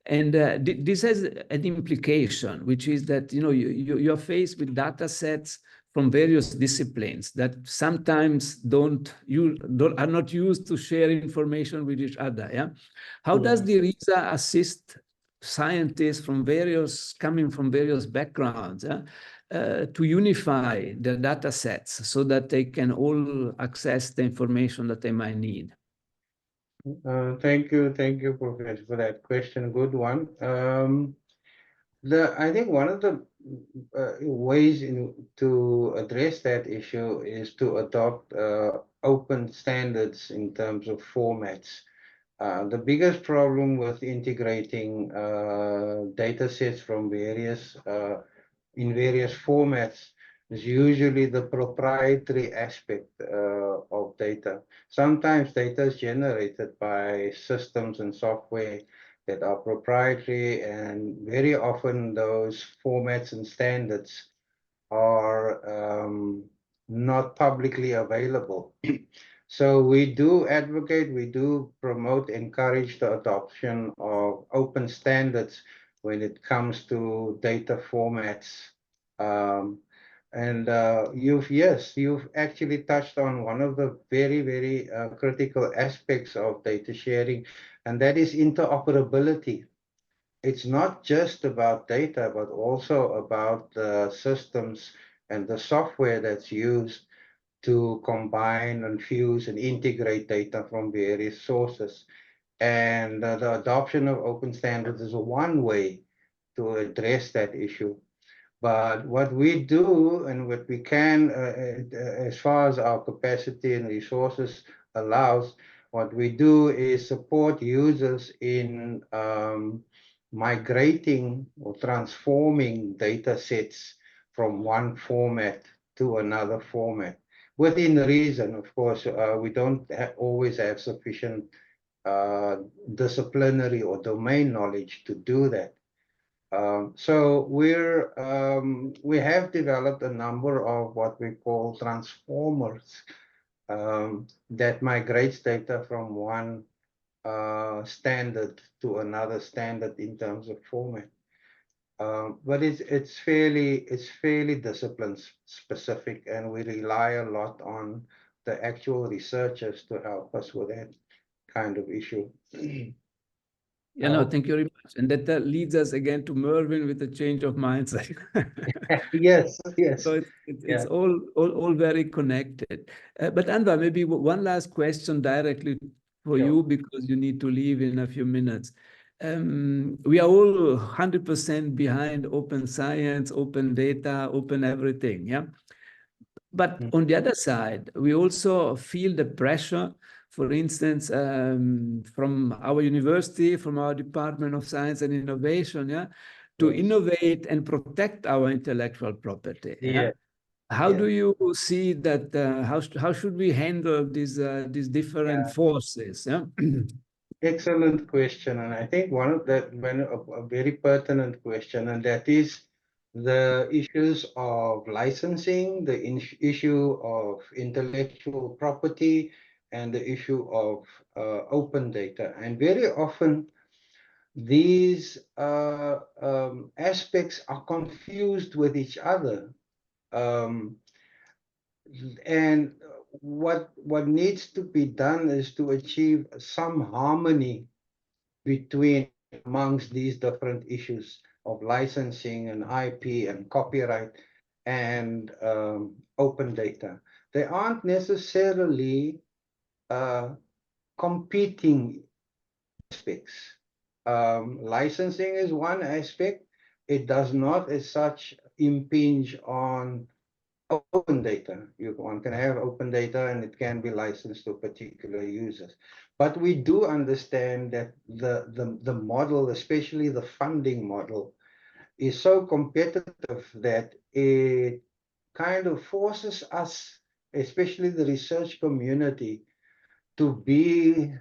And this has an implication, which is that you're faced with data sets from various disciplines that sometimes are not used to share information with each other. How does DIRISA assist scientists coming from various backgrounds to unify the data sets so that they can all access the information that they might need? Thank you, Professor, for that question. Good one. I think one of the ways to address that issue is to adopt open standards in terms of formats. The biggest problem with integrating data sets from in various formats is usually the proprietary aspect of data. Sometimes data is generated by systems and software that are proprietary, and very often those formats and standards are not publicly available. So we do advocate, we do promote, encourage the adoption of open standards when it comes to data formats. You've actually touched on one of the very critical aspects of data sharing, and that is interoperability. It's not just about data, but also about the systems and the software that's used to combine and fuse and integrate data from various sources. And the adoption of open standards is one way to address that issue. But what we do and what we can, as far as our capacity and resources allows, what we do is support users in migrating or transforming data sets from one format to another format. Within reason, of course, we don't always have sufficient disciplinary or domain knowledge to do that. So we have developed a number of what we call transformers that migrates data from one standard to another standard in terms of format. But it's fairly discipline specific, and we rely a lot on the actual researchers to help us with that kind of issue. Thank you very much. And that leads us again to Mervyn with a change of mindset. Yes. So it's all very connected. But Anwar, maybe one last question directly for you, because you need to leave in a few minutes. We are all 100% behind open science, open data, open everything, But on the other side, we also feel the pressure, for instance, from our university, from our Department of Science and Innovation, to innovate and protect our intellectual property. How do you see that? How should we handle these different forces? Excellent question, and I think a very pertinent question, and that is the issues of licensing, the issue of intellectual property, and the issue of open data. And very often these aspects are confused with each other. And what needs to be done is to achieve some harmony amongst these different issues of licensing and IP and copyright and open data. They aren't necessarily competing aspects. Licensing is one aspect. It does not as such impinge on open data. One can have open data and it can be licensed to particular users. But we do understand that the model, especially the funding model, is so competitive that it kind of forces us, especially the research community, to be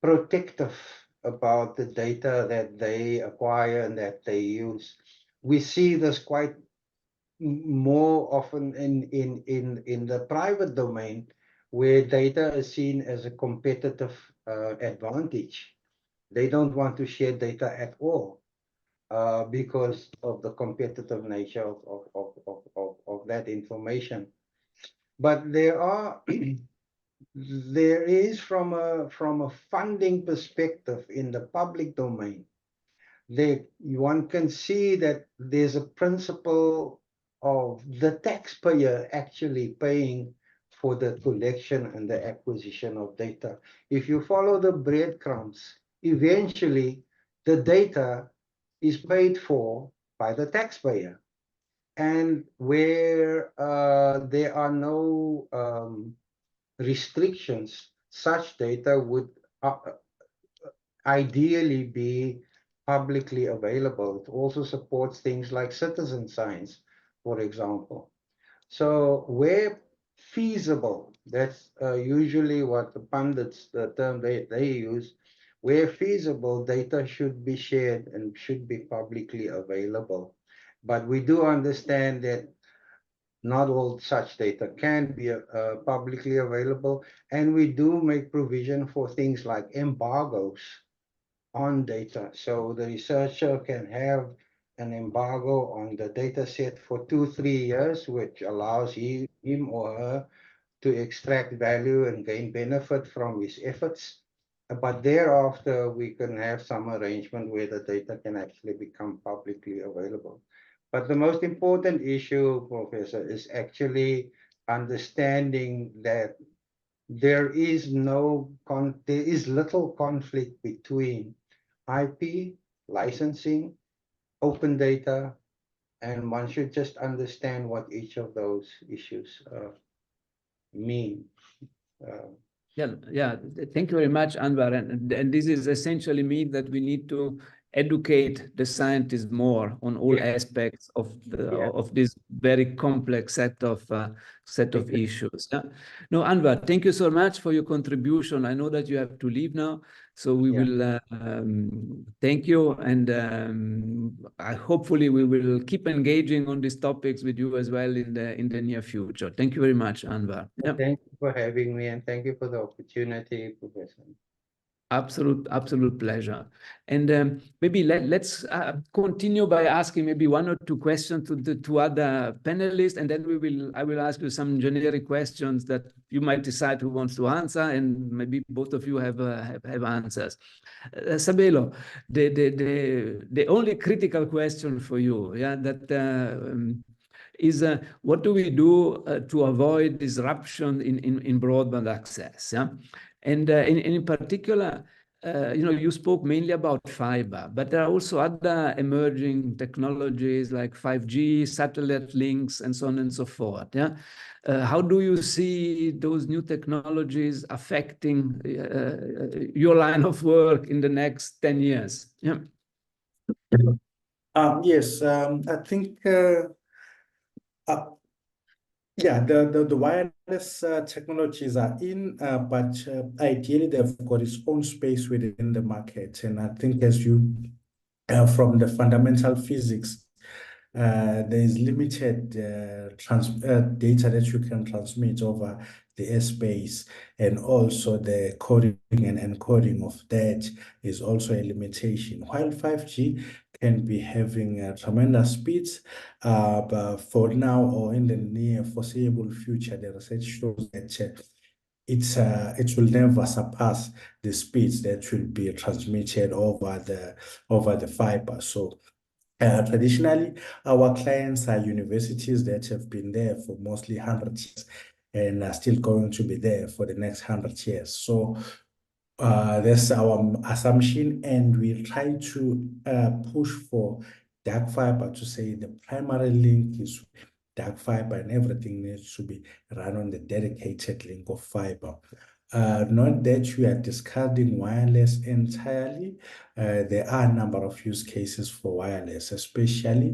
protective about the data that they acquire and that they use. We see this quite more often in the private domain, where data is seen as a competitive advantage. They don't want to share data at all because of the competitive nature of that information. But there is from a funding perspective in the public domain, one can see that there's a principle of the taxpayer actually paying for the collection and the acquisition of data. If you follow the breadcrumbs, eventually the data is paid for by the taxpayer. And where there are no restrictions, such data would ideally be publicly available. It also supports things like citizen science, for example. So where feasible, that's usually what the pundits, the term they use, where feasible, data should be shared and should be publicly available. But we do understand that not all such data can be publicly available, and we do make provision for things like embargoes on data. So the researcher can have an embargo on the data set for 2-3 years, which allows him or her to extract value and gain benefit from his efforts. But thereafter, we can have some arrangement where the data can actually become publicly available. But the most important issue, Professor, is actually understanding that there is little conflict between IP, licensing, open data, and one should just understand what each of those issues mean. Yeah. Thank you very much, Anwar. And this is essentially mean that we need to educate the scientists more on all aspects of this very complex set of issues. Yeah. No, Anwar, thank you so much for your contribution. I know that you have to leave now, so we will thank you, and hopefully we will keep engaging on these topics with you as well in the near future. Thank you very much, Anwar. Yeah. Thank you for having me, and thank you for the opportunity, Professor. Absolute pleasure. And maybe let's continue by asking maybe one or two questions to the two other panelists, and then I will ask you some generic questions that you might decide who wants to answer, and maybe both of you have answers. Sabelo, the only critical question for you, is what do we do to avoid disruption in broadband access? Yeah. And in particular, you spoke mainly about fiber, but there are also other emerging technologies like 5G, satellite links, and so on and so forth. Yeah. How do you see those new technologies affecting your line of work in the next 10 years? Yeah. Yes, I think the wireless technologies are in, but ideally they've got its own space within the market. And I think as you, from the fundamental physics, there is limited data that you can transmit over the airspace, and also the coding and encoding of that is also a limitation. While 5G can be having tremendous speeds, but for now or in the near foreseeable future, the research shows that it will never surpass the speeds that will be transmitted over the fiber. So traditionally, our clients are universities that have been there for mostly 100 years and are still going to be there for the next 100 years. So that's our assumption, and we try to push for dark fiber to say the primary link is dark fiber, and everything needs to be run on the dedicated link of fiber. Not that we are discarding wireless entirely. There are a number of use cases for wireless, especially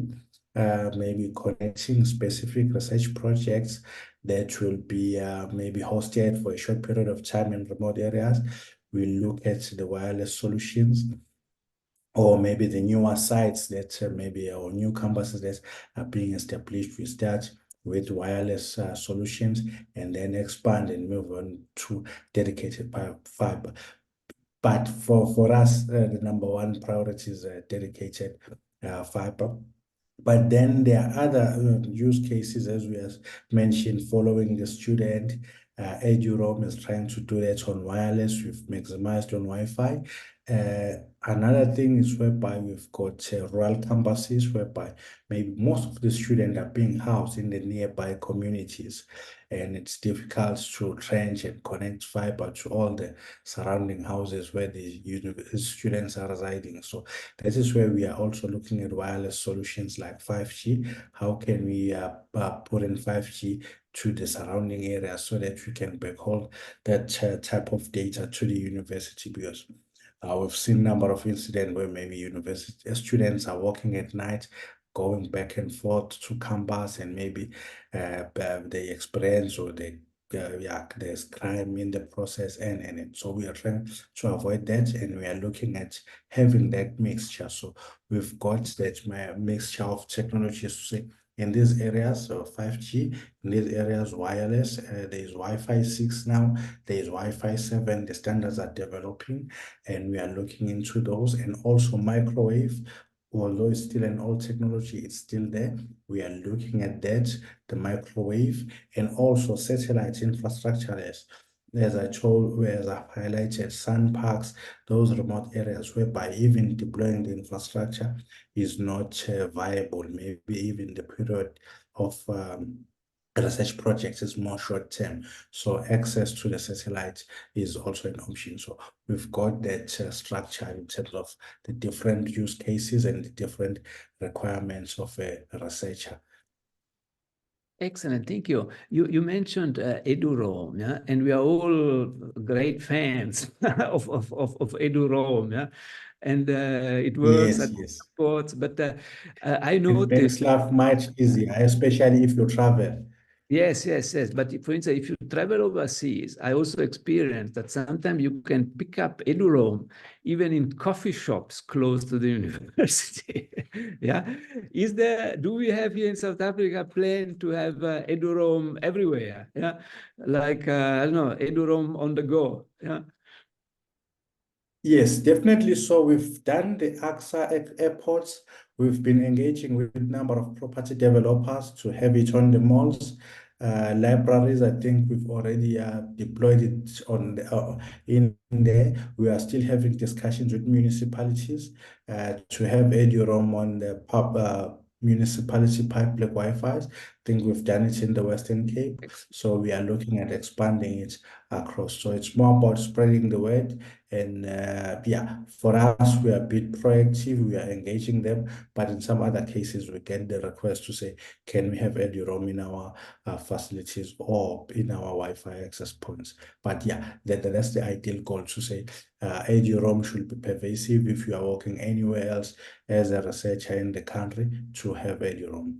maybe connecting specific research projects that will be maybe hosted for a short period of time in remote areas. We look at the wireless solutions, or maybe the newer sites that maybe, or new campuses that are being established. We start with wireless solutions and then expand and move on to dedicated fiber. But for us, the number one priority is dedicated fiber. But then there are other use cases, as we have mentioned, following the student. EduRoam is trying to do that on wireless. We've maximized on Wi-Fi. Another thing is whereby we've got rural campuses, whereby maybe most of the students are being housed in the nearby communities, and it's difficult to trench and connect fiber to all the surrounding houses where the students are residing. So this is where we are also looking at wireless solutions like 5G. How can we put in 5G to the surrounding areas so that we can backhaul that type of data to the university? Because we've seen a number of incidents where maybe university students are working at night, going back and forth to campus, and maybe they experience, or they there's crime in the process, and so we are trying to avoid that, and we are looking at having that mixture. So we've got that mixture of technologies to say, in these areas, so 5G, in these areas, wireless, there is Wi-Fi 6 now, there is Wi-Fi 7, the standards are developing, and we are looking into those, and also microwave. Although it's still an old technology, it's still there. We are looking at that, the microwave, and also satellite infrastructure. As I told, as I highlighted, sun parks, those remote areas whereby even deploying the infrastructure is not viable. Maybe even the period of research projects is more short term. So access to the satellite is also an option. So we've got that structure in terms of the different use cases and the different requirements of a researcher. Excellent, thank you. You mentioned EduRoam, yeah, and we are all great fans of EduRoam, yeah, and it works at sports. But I noticed it makes life much easier, especially if you travel. Yes. But for instance, if you travel overseas, I also experienced that sometimes you can pick up EduRoam even in coffee shops close to the university. Yeah, do we have here in South Africa a plan to have EduRoam everywhere? Yeah, like I don't know, EduRoam on the go. Yeah. Yes, definitely. So we've done the ASSAf airports. We've been engaging with a number of property developers to have it on the malls. Libraries, I think we've already deployed it on in there. We are still having discussions with municipalities to have EduRoam on the municipality public Wi-Fi. I think we've done it in the Western Cape. So we are looking at expanding it across. So it's more about spreading the word. And yeah, for us, we are a bit proactive. We are engaging them, but in some other cases, we get the request to say, can we have EduRoam in our facilities or in our Wi-Fi access points? But yeah, that's the ideal goal, to say EduRoam should be pervasive if you are working anywhere else as a researcher in the country, to have EduRoam.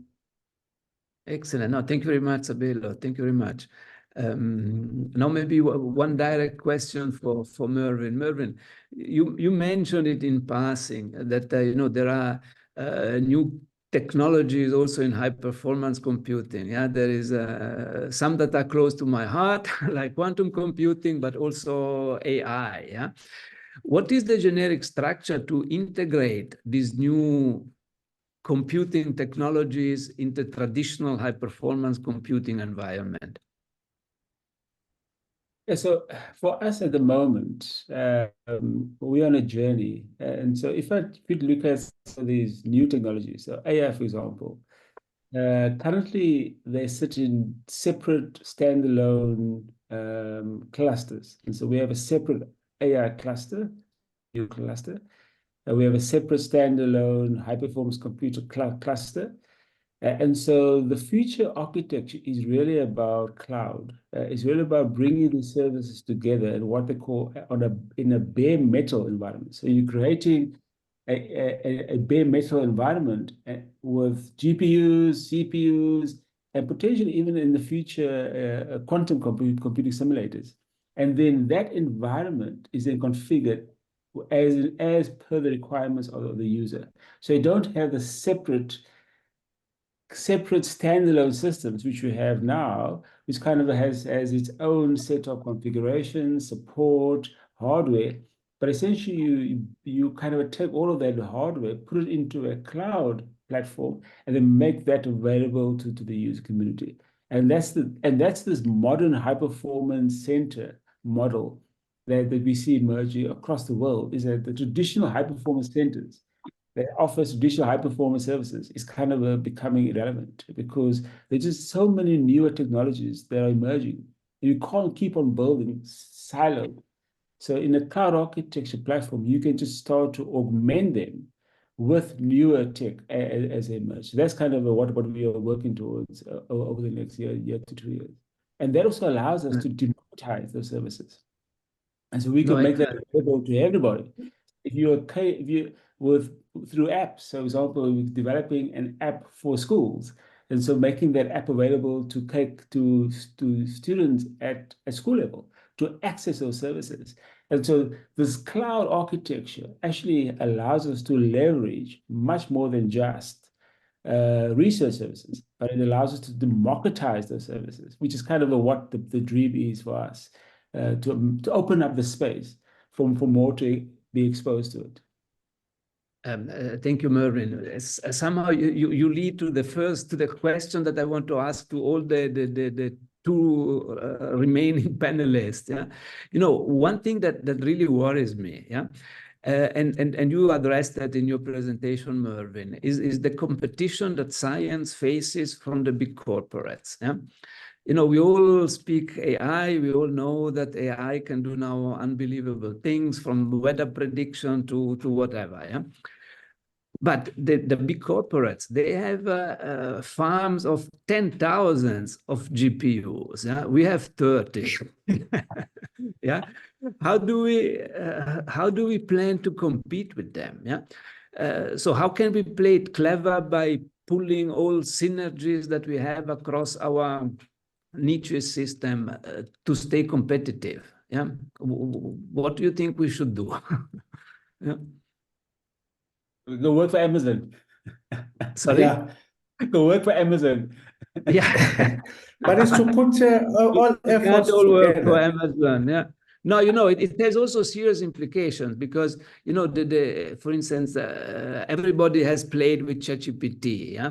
Excellent. No, thank you very much, Sabelo. Thank you very much. Now maybe one direct question for Mervyn. Mervyn, you mentioned it in passing that there are new technologies also in high performance computing. Yeah, there is some that are close to my heart, like quantum computing, but also AI. Yeah, what is the generic structure to integrate these new computing technologies into traditional high performance computing environment? Yeah, so for us at the moment, we're on a journey. And so if we look at these new technologies, so AI, for example, currently they sit in separate standalone clusters. And so we have a separate AI cluster, new cluster. We have a separate standalone high performance computer cluster. And so the future architecture is really about cloud. It's really about bringing the services together in what they call in a bare metal environment. So you're creating a bare metal environment with GPUs, CPUs, and potentially even in the future, quantum computing simulators. And then that environment is then configured as per the requirements of the user. So you don't have the separate standalone systems, which we have now, which kind of has its own set of configurations, support, hardware. But essentially, you kind of take all of that hardware, put it into a cloud platform, and then make that available to the user community. And that's this modern high-performance center model that we see emerging across the world, is that the traditional high-performance centers that offers traditional high-performance services is kind of becoming irrelevant, because there's just so many newer technologies that are emerging. You can't keep on building siloed. So in a cloud architecture platform, you can just start to augment them with newer tech as they emerge. So that's kind of what we are working towards over the next year to 2 years. And that also allows us to democratize those services. And so we can make that available to everybody. If you through apps, so for example, we're developing an app for schools, and so making that app available to students at school level to access those services. And so this cloud architecture actually allows us to leverage much more than just research services, but it allows us to democratize those services, which is kind of what the dream is for us, to open up the space for more to be exposed to it. Thank you, Mervyn. Somehow you lead to the question that I want to ask to all the two remaining panelists. Yeah, one thing that really worries me. Yeah, and you addressed that in your presentation, Mervyn, is the competition that science faces from the big corporates. Yeah. We all speak AI. We all know that AI can do now unbelievable things, from weather prediction to whatever. Yeah. But the big corporates, they have farms of 10,000s of GPUs. Yeah, we have 30. Yeah, how do we plan to compete with them? Yeah, so how can we play it clever by pulling all synergies that we have across our niche system to stay competitive? Yeah, what do you think we should do? Yeah. Go work for Amazon. Sorry? Yeah. Go work for Amazon. Yeah. But it's to put all efforts all work together. for Amazon. Yeah. No, it has also serious implications, because, for instance, everybody has played with ChatGPT. Yeah.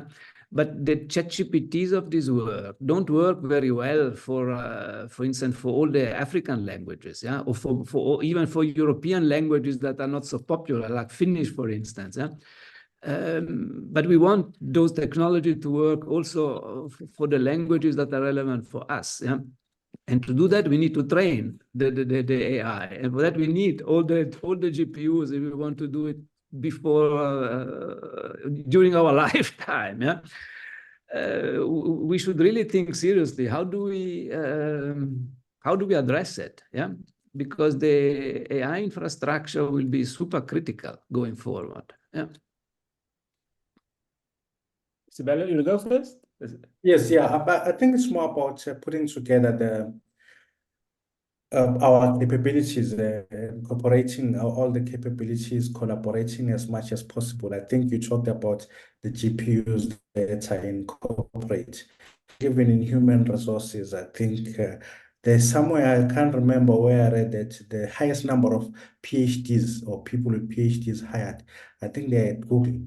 But the ChatGPTs of this work don't work very well for instance, for all the African languages, yeah, or even for European languages that are not so popular, like Finnish, for instance. Yeah. But we want those technologies to work also for the languages that are relevant for us. Yeah. And to do that, we need to train the AI, and for that we need all the GPUs if we want to do it during our lifetime. Yeah. We should really think seriously. How do we address it? Yeah, because the AI infrastructure will be super critical going forward. Yeah. Sabelo, you go first? Yes, yeah. But I think it's more about putting together our capabilities, incorporating all the capabilities, collaborating as much as possible. I think you talked about the GPUs that are incorporated. Even in human resources, I think there's somewhere, I can't remember where I read that the highest number of PhDs or people with PhDs hired, I think they're at Google.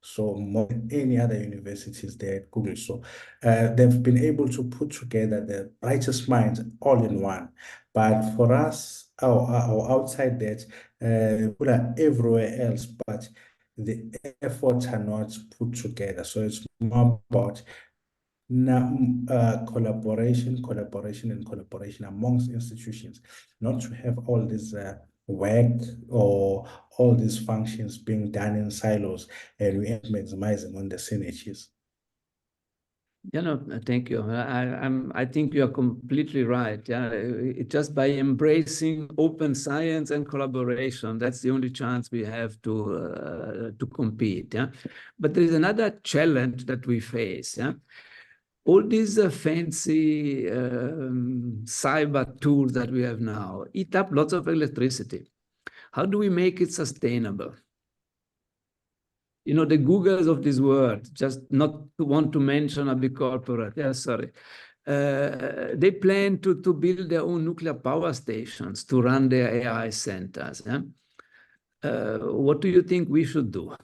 So more than any other universities, they're at Google. So they've been able to put together the brightest minds all in one. But for us, or outside that, people are everywhere else, but the efforts are not put together. So it's more about now collaboration amongst institutions, not to have all this work or all these functions being done in silos, and we are maximizing on the synergies. Thank you. I think you are completely right. Yeah, just by embracing open science and collaboration, that's the only chance we have to compete. Yeah, but there is another challenge that we face. Yeah, all these fancy cyber tools that we have now eat up lots of electricity. How do we make it sustainable? The Googles of this world, just not to want to mention a big corporate. Yeah, sorry. They plan to build their own nuclear power stations to run their AI centers. Yeah? What do you think we should do?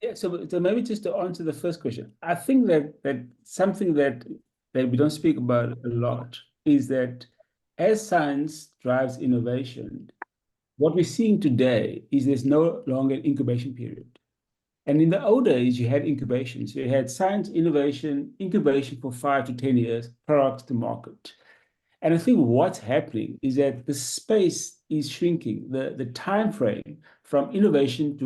Yeah, so maybe just to answer the first question, I think that something that we don't speak about a lot is that as science drives innovation, what we're seeing today is there's no longer an incubation period. And in the old days, you had incubation. So you had science, innovation, incubation for 5 to 10 years, products to market. And I think what's happening is that the space is shrinking. The time frame from innovation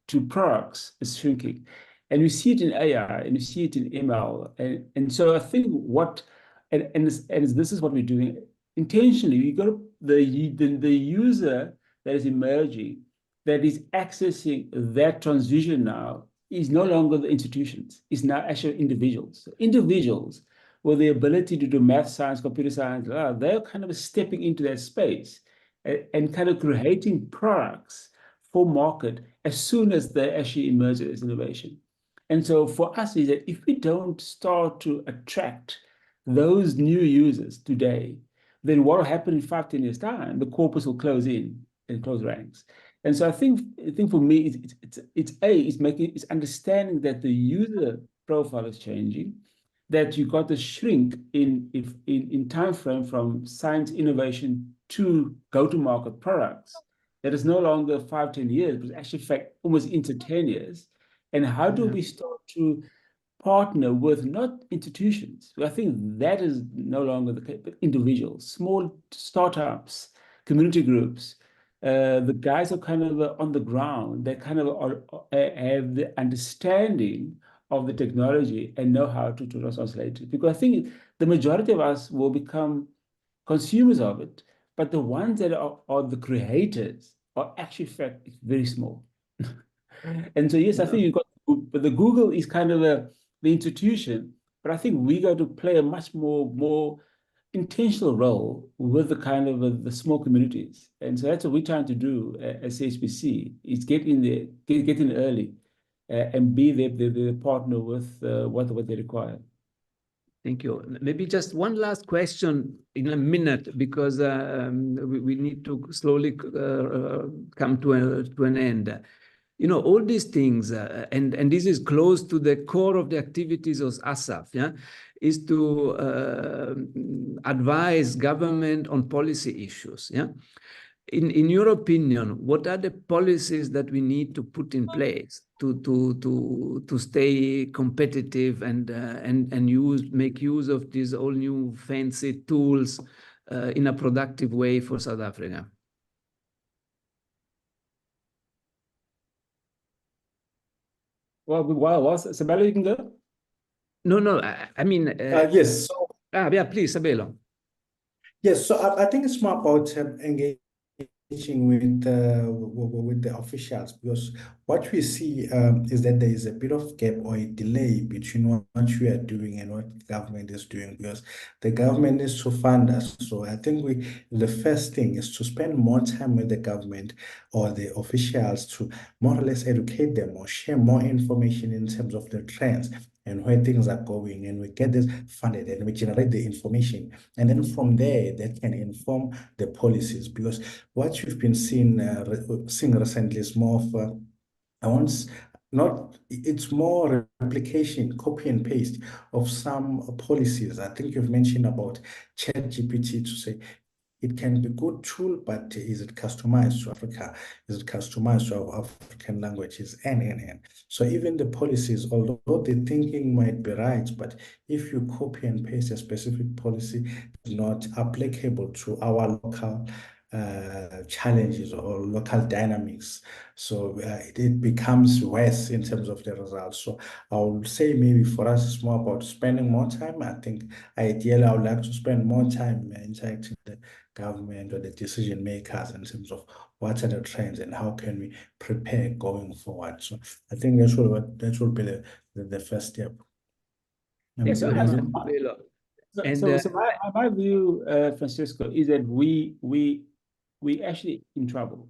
to products is shrinking. And you see it in AI and you see it in ML. And so I think this is what we're doing intentionally. We got the user that is emerging, that is accessing that transition now, is no longer the institutions, it's now actually individuals. Individuals with the ability to do math, science, computer science, they're kind of stepping into that space and kind of creating products for market as soon as they actually emerge as innovation. And so for us is that if we don't start to attract those new users today, then what will happen in 5, 10 years' time? The corpus will close in and close ranks. And so I think for me, it's understanding that the user profile is changing, that you got the shrink in time frame from science innovation to go-to-market products. That is no longer 5, 10 years, but actually, in fact, almost into 10 years. And how do we start to partner with not institutions? I think that is no longer the case, but individuals, small startups, community groups. The guys are kind of on the ground. They kind of have the understanding of the technology and know how to translate it. Because I think the majority of us will become consumers of it, but the ones that are the creators are actually, in fact, very small. And so, yes, I think you've got, but the Google is kind of the institution, but I think we got to play a much more intentional role with the kind of the small communities. And so that's what we're trying to do at CHPC, is get in there, get in early, and be the partner with what they require. Thank you. Maybe just one last question in a minute, because we need to slowly come to an end. All these things, and this is close to the core of the activities of ASSAf, yeah, is to advise government on policy issues. Yeah. In your opinion, what are the policies that we need to put in place to stay competitive and make use of these all new fancy tools in a productive way for South Africa? Well, Sabelo, you can go? No, I mean... yes. So, yeah, please, Sabelo. yes, so I think it's more about engaging with the officials, because what we see is that there is a bit of gap or a delay between what we are doing and what the government is doing, because the government needs to fund us. So I think the first thing is to spend more time with the government or the officials to more or less educate them or share more information in terms of the trends and where things are going, and we get this funded and we generate the information. And then from there, that can inform the policies, because what you've been seeing recently is more of, it's more replication, copy and paste of some policies. I think you've mentioned about ChatGPT, to say, it can be a good tool, but is it customized to Africa? Is it customized to our African languages? And. So even the policies, although the thinking might be right, but if you copy and paste a specific policy, it's not applicable to our local challenges or local dynamics. So it becomes worse in terms of the results. So I would say maybe for us, it's more about spending more time. I think ideally, I would like to spend more time interacting with the government or the decision makers in terms of what are the trends and how can we prepare going forward. So I think that will be the first step. Thanks very much, Sabelo. So my view, Francesco, is that we actually in trouble.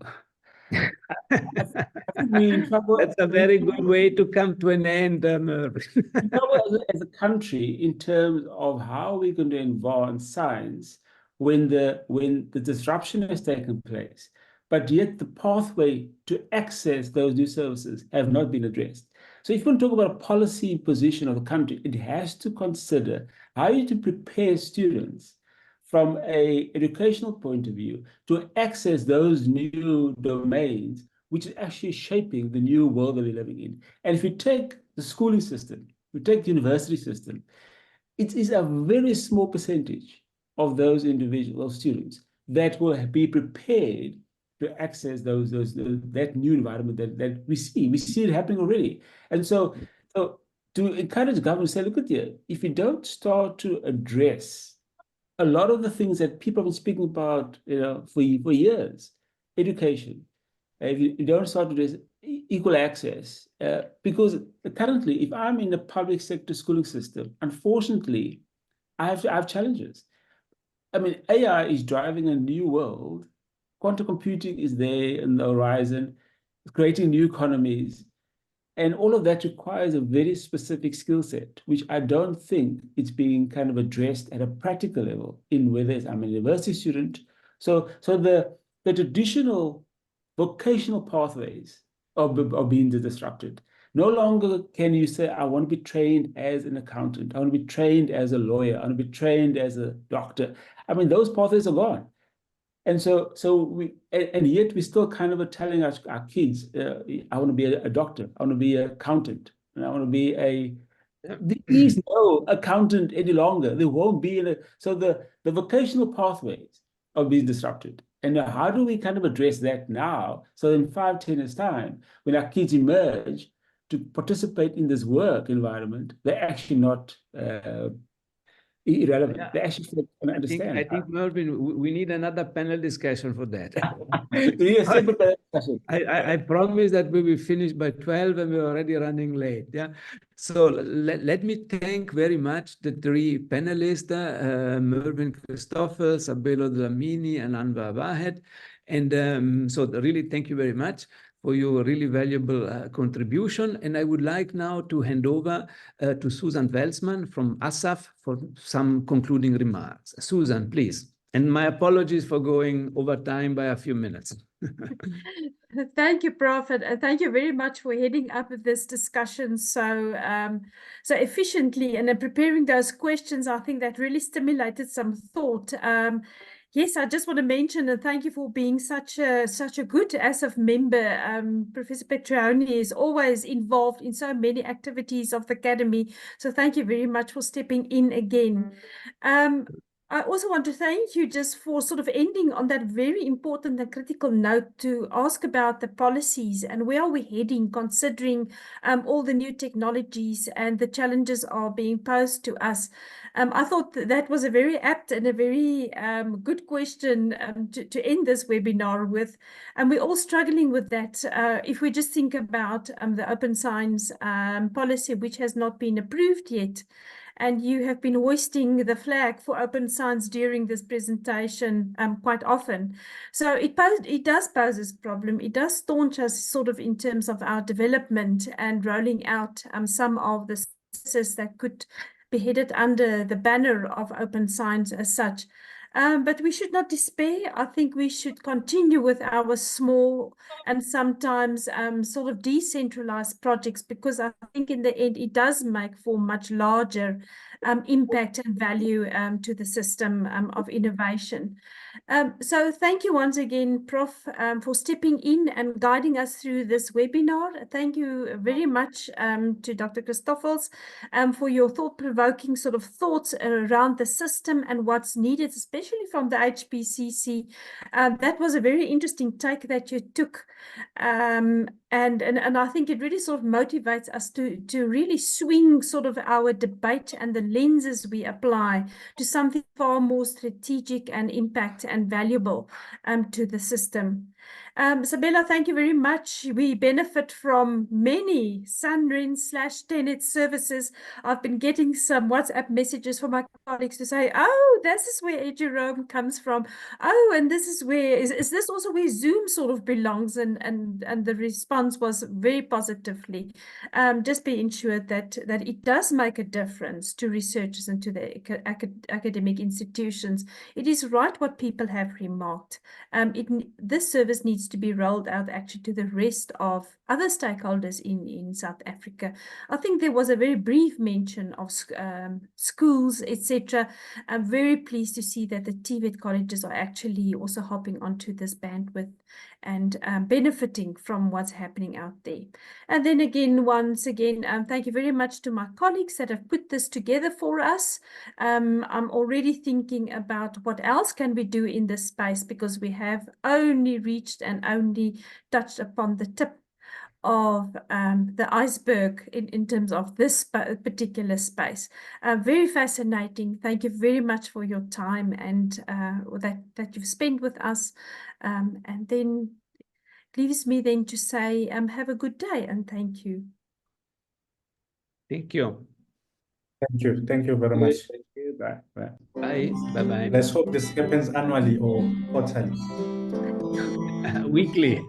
I think we're in trouble. That's a very good way to come to an end, Mervyn. In trouble as a country in terms of how we're going to advance science when the disruption has taken place, but yet the pathway to access those new services have not been addressed. So if you want to talk about a policy position of the country, it has to consider how you to prepare students from an educational point of view to access those new domains, which is actually shaping the new world that we're living in. And if you take the schooling system, you take the university system, it is a very small percentage of those individuals, those students, that will be prepared to access that new environment that we see. We see it happening already. And so to encourage government to say, look at you, if you don't start to address a lot of the things that people have been speaking about, for years, education, if you don't start to address equal access, because currently, if I'm in the public sector schooling system, unfortunately, I have challenges. I mean, AI is driving a new world. Quantum computing is there in the horizon, creating new economies. And all of that requires a very specific skill set, which I don't think it's being kind of addressed at a practical level in whether I'm a university student. So the traditional vocational pathways are being disrupted. No longer can you say, I want to be trained as an accountant. I want to be trained as a lawyer. I want to be trained as a doctor. I mean, those pathways are gone. And and yet we still kind of are telling our kids, I want to be a doctor, I want to be an accountant, and I want to be there is no accountant any longer. There won't be so the vocational pathways are being disrupted. And how do we kind of address that now? So in 5-10 years' time, when our kids emerge to participate in this work environment, they're actually not irrelevant. Yeah. They actually can understand. I think, Mervyn, we need another panel discussion for that. I promise that we will finish by 12 and we're already running late. Yeah. So let me thank very much the three panelists, Mervyn, Christoffels, Sabelo, Dlamini, and Anwar Vahed. And so really thank you very much for your really valuable contribution. And I would like now to hand over to Susan Welsman from ASSAf for some concluding remarks. Susan, please. And my apologies for going over time by a few minutes. Thank you, Prof. And thank you very much for heading up this discussion so efficiently and preparing those questions. I think that really stimulated some thought. Yes, I just want to mention and thank you for being such a good ASSAf member. Professor Petruccione is always involved in so many activities of the Academy. So thank you very much for stepping in again. I also want to thank you just for sort of ending on that very important and critical note to ask about the policies and where are we heading considering all the new technologies and the challenges are being posed to us. I thought that was a very apt and a very good question to end this webinar with. And we're all struggling with that. If we just think about the open science policy, which has not been approved yet, and you have been hoisting the flag for open science during this presentation quite often. So it does pose this problem. It does staunch us sort of in terms of our development and rolling out some of the services that could be headed under the banner of open science as such. But we should not despair. I think we should continue with our small and sometimes sort of decentralized projects, because I think in the end it does make for much larger impact and value to the system of innovation. So thank you once again, Prof, for stepping in and guiding us through this webinar. Thank you very much to Dr. Christoffels for your thought-provoking sort of thoughts around the system and what's needed, especially from the HPCC. That was a very interesting take that you took. And I think it really sort of motivates us to really swing sort of our debate and the lenses we apply to something far more strategic and impact and valuable to the system. Sabelo, thank you very much. We benefit from many SANReN / Tenet services. I've been getting some WhatsApp messages from my colleagues to say, oh, this is where Jerome comes from. Oh, and this is where, is this also where Zoom sort of belongs? And the response was very positively. Just be ensured that it does make a difference to researchers and to the academic institutions. It is right what people have remarked. This service needs to be rolled out actually to the rest of other stakeholders in South Africa. I think there was a very brief mention of schools, etc. I'm very pleased to see that the TVET colleges are actually also hopping onto this bandwidth and benefiting from what's happening out there. And then again, once again, thank you very much to my colleagues that have put this together for us. I'm already thinking about what else can we do in this space, because we have only reached and only touched upon the tip of the iceberg in terms of this particular space. Very fascinating. Thank you very much for your time and that you've spent with us. And then leaves me then to say have a good day and thank you. Thank you. Thank you. Thank you very much. Thank you. Bye. Bye. Bye. Bye-bye. Let's hope this happens annually or quarterly. Weekly.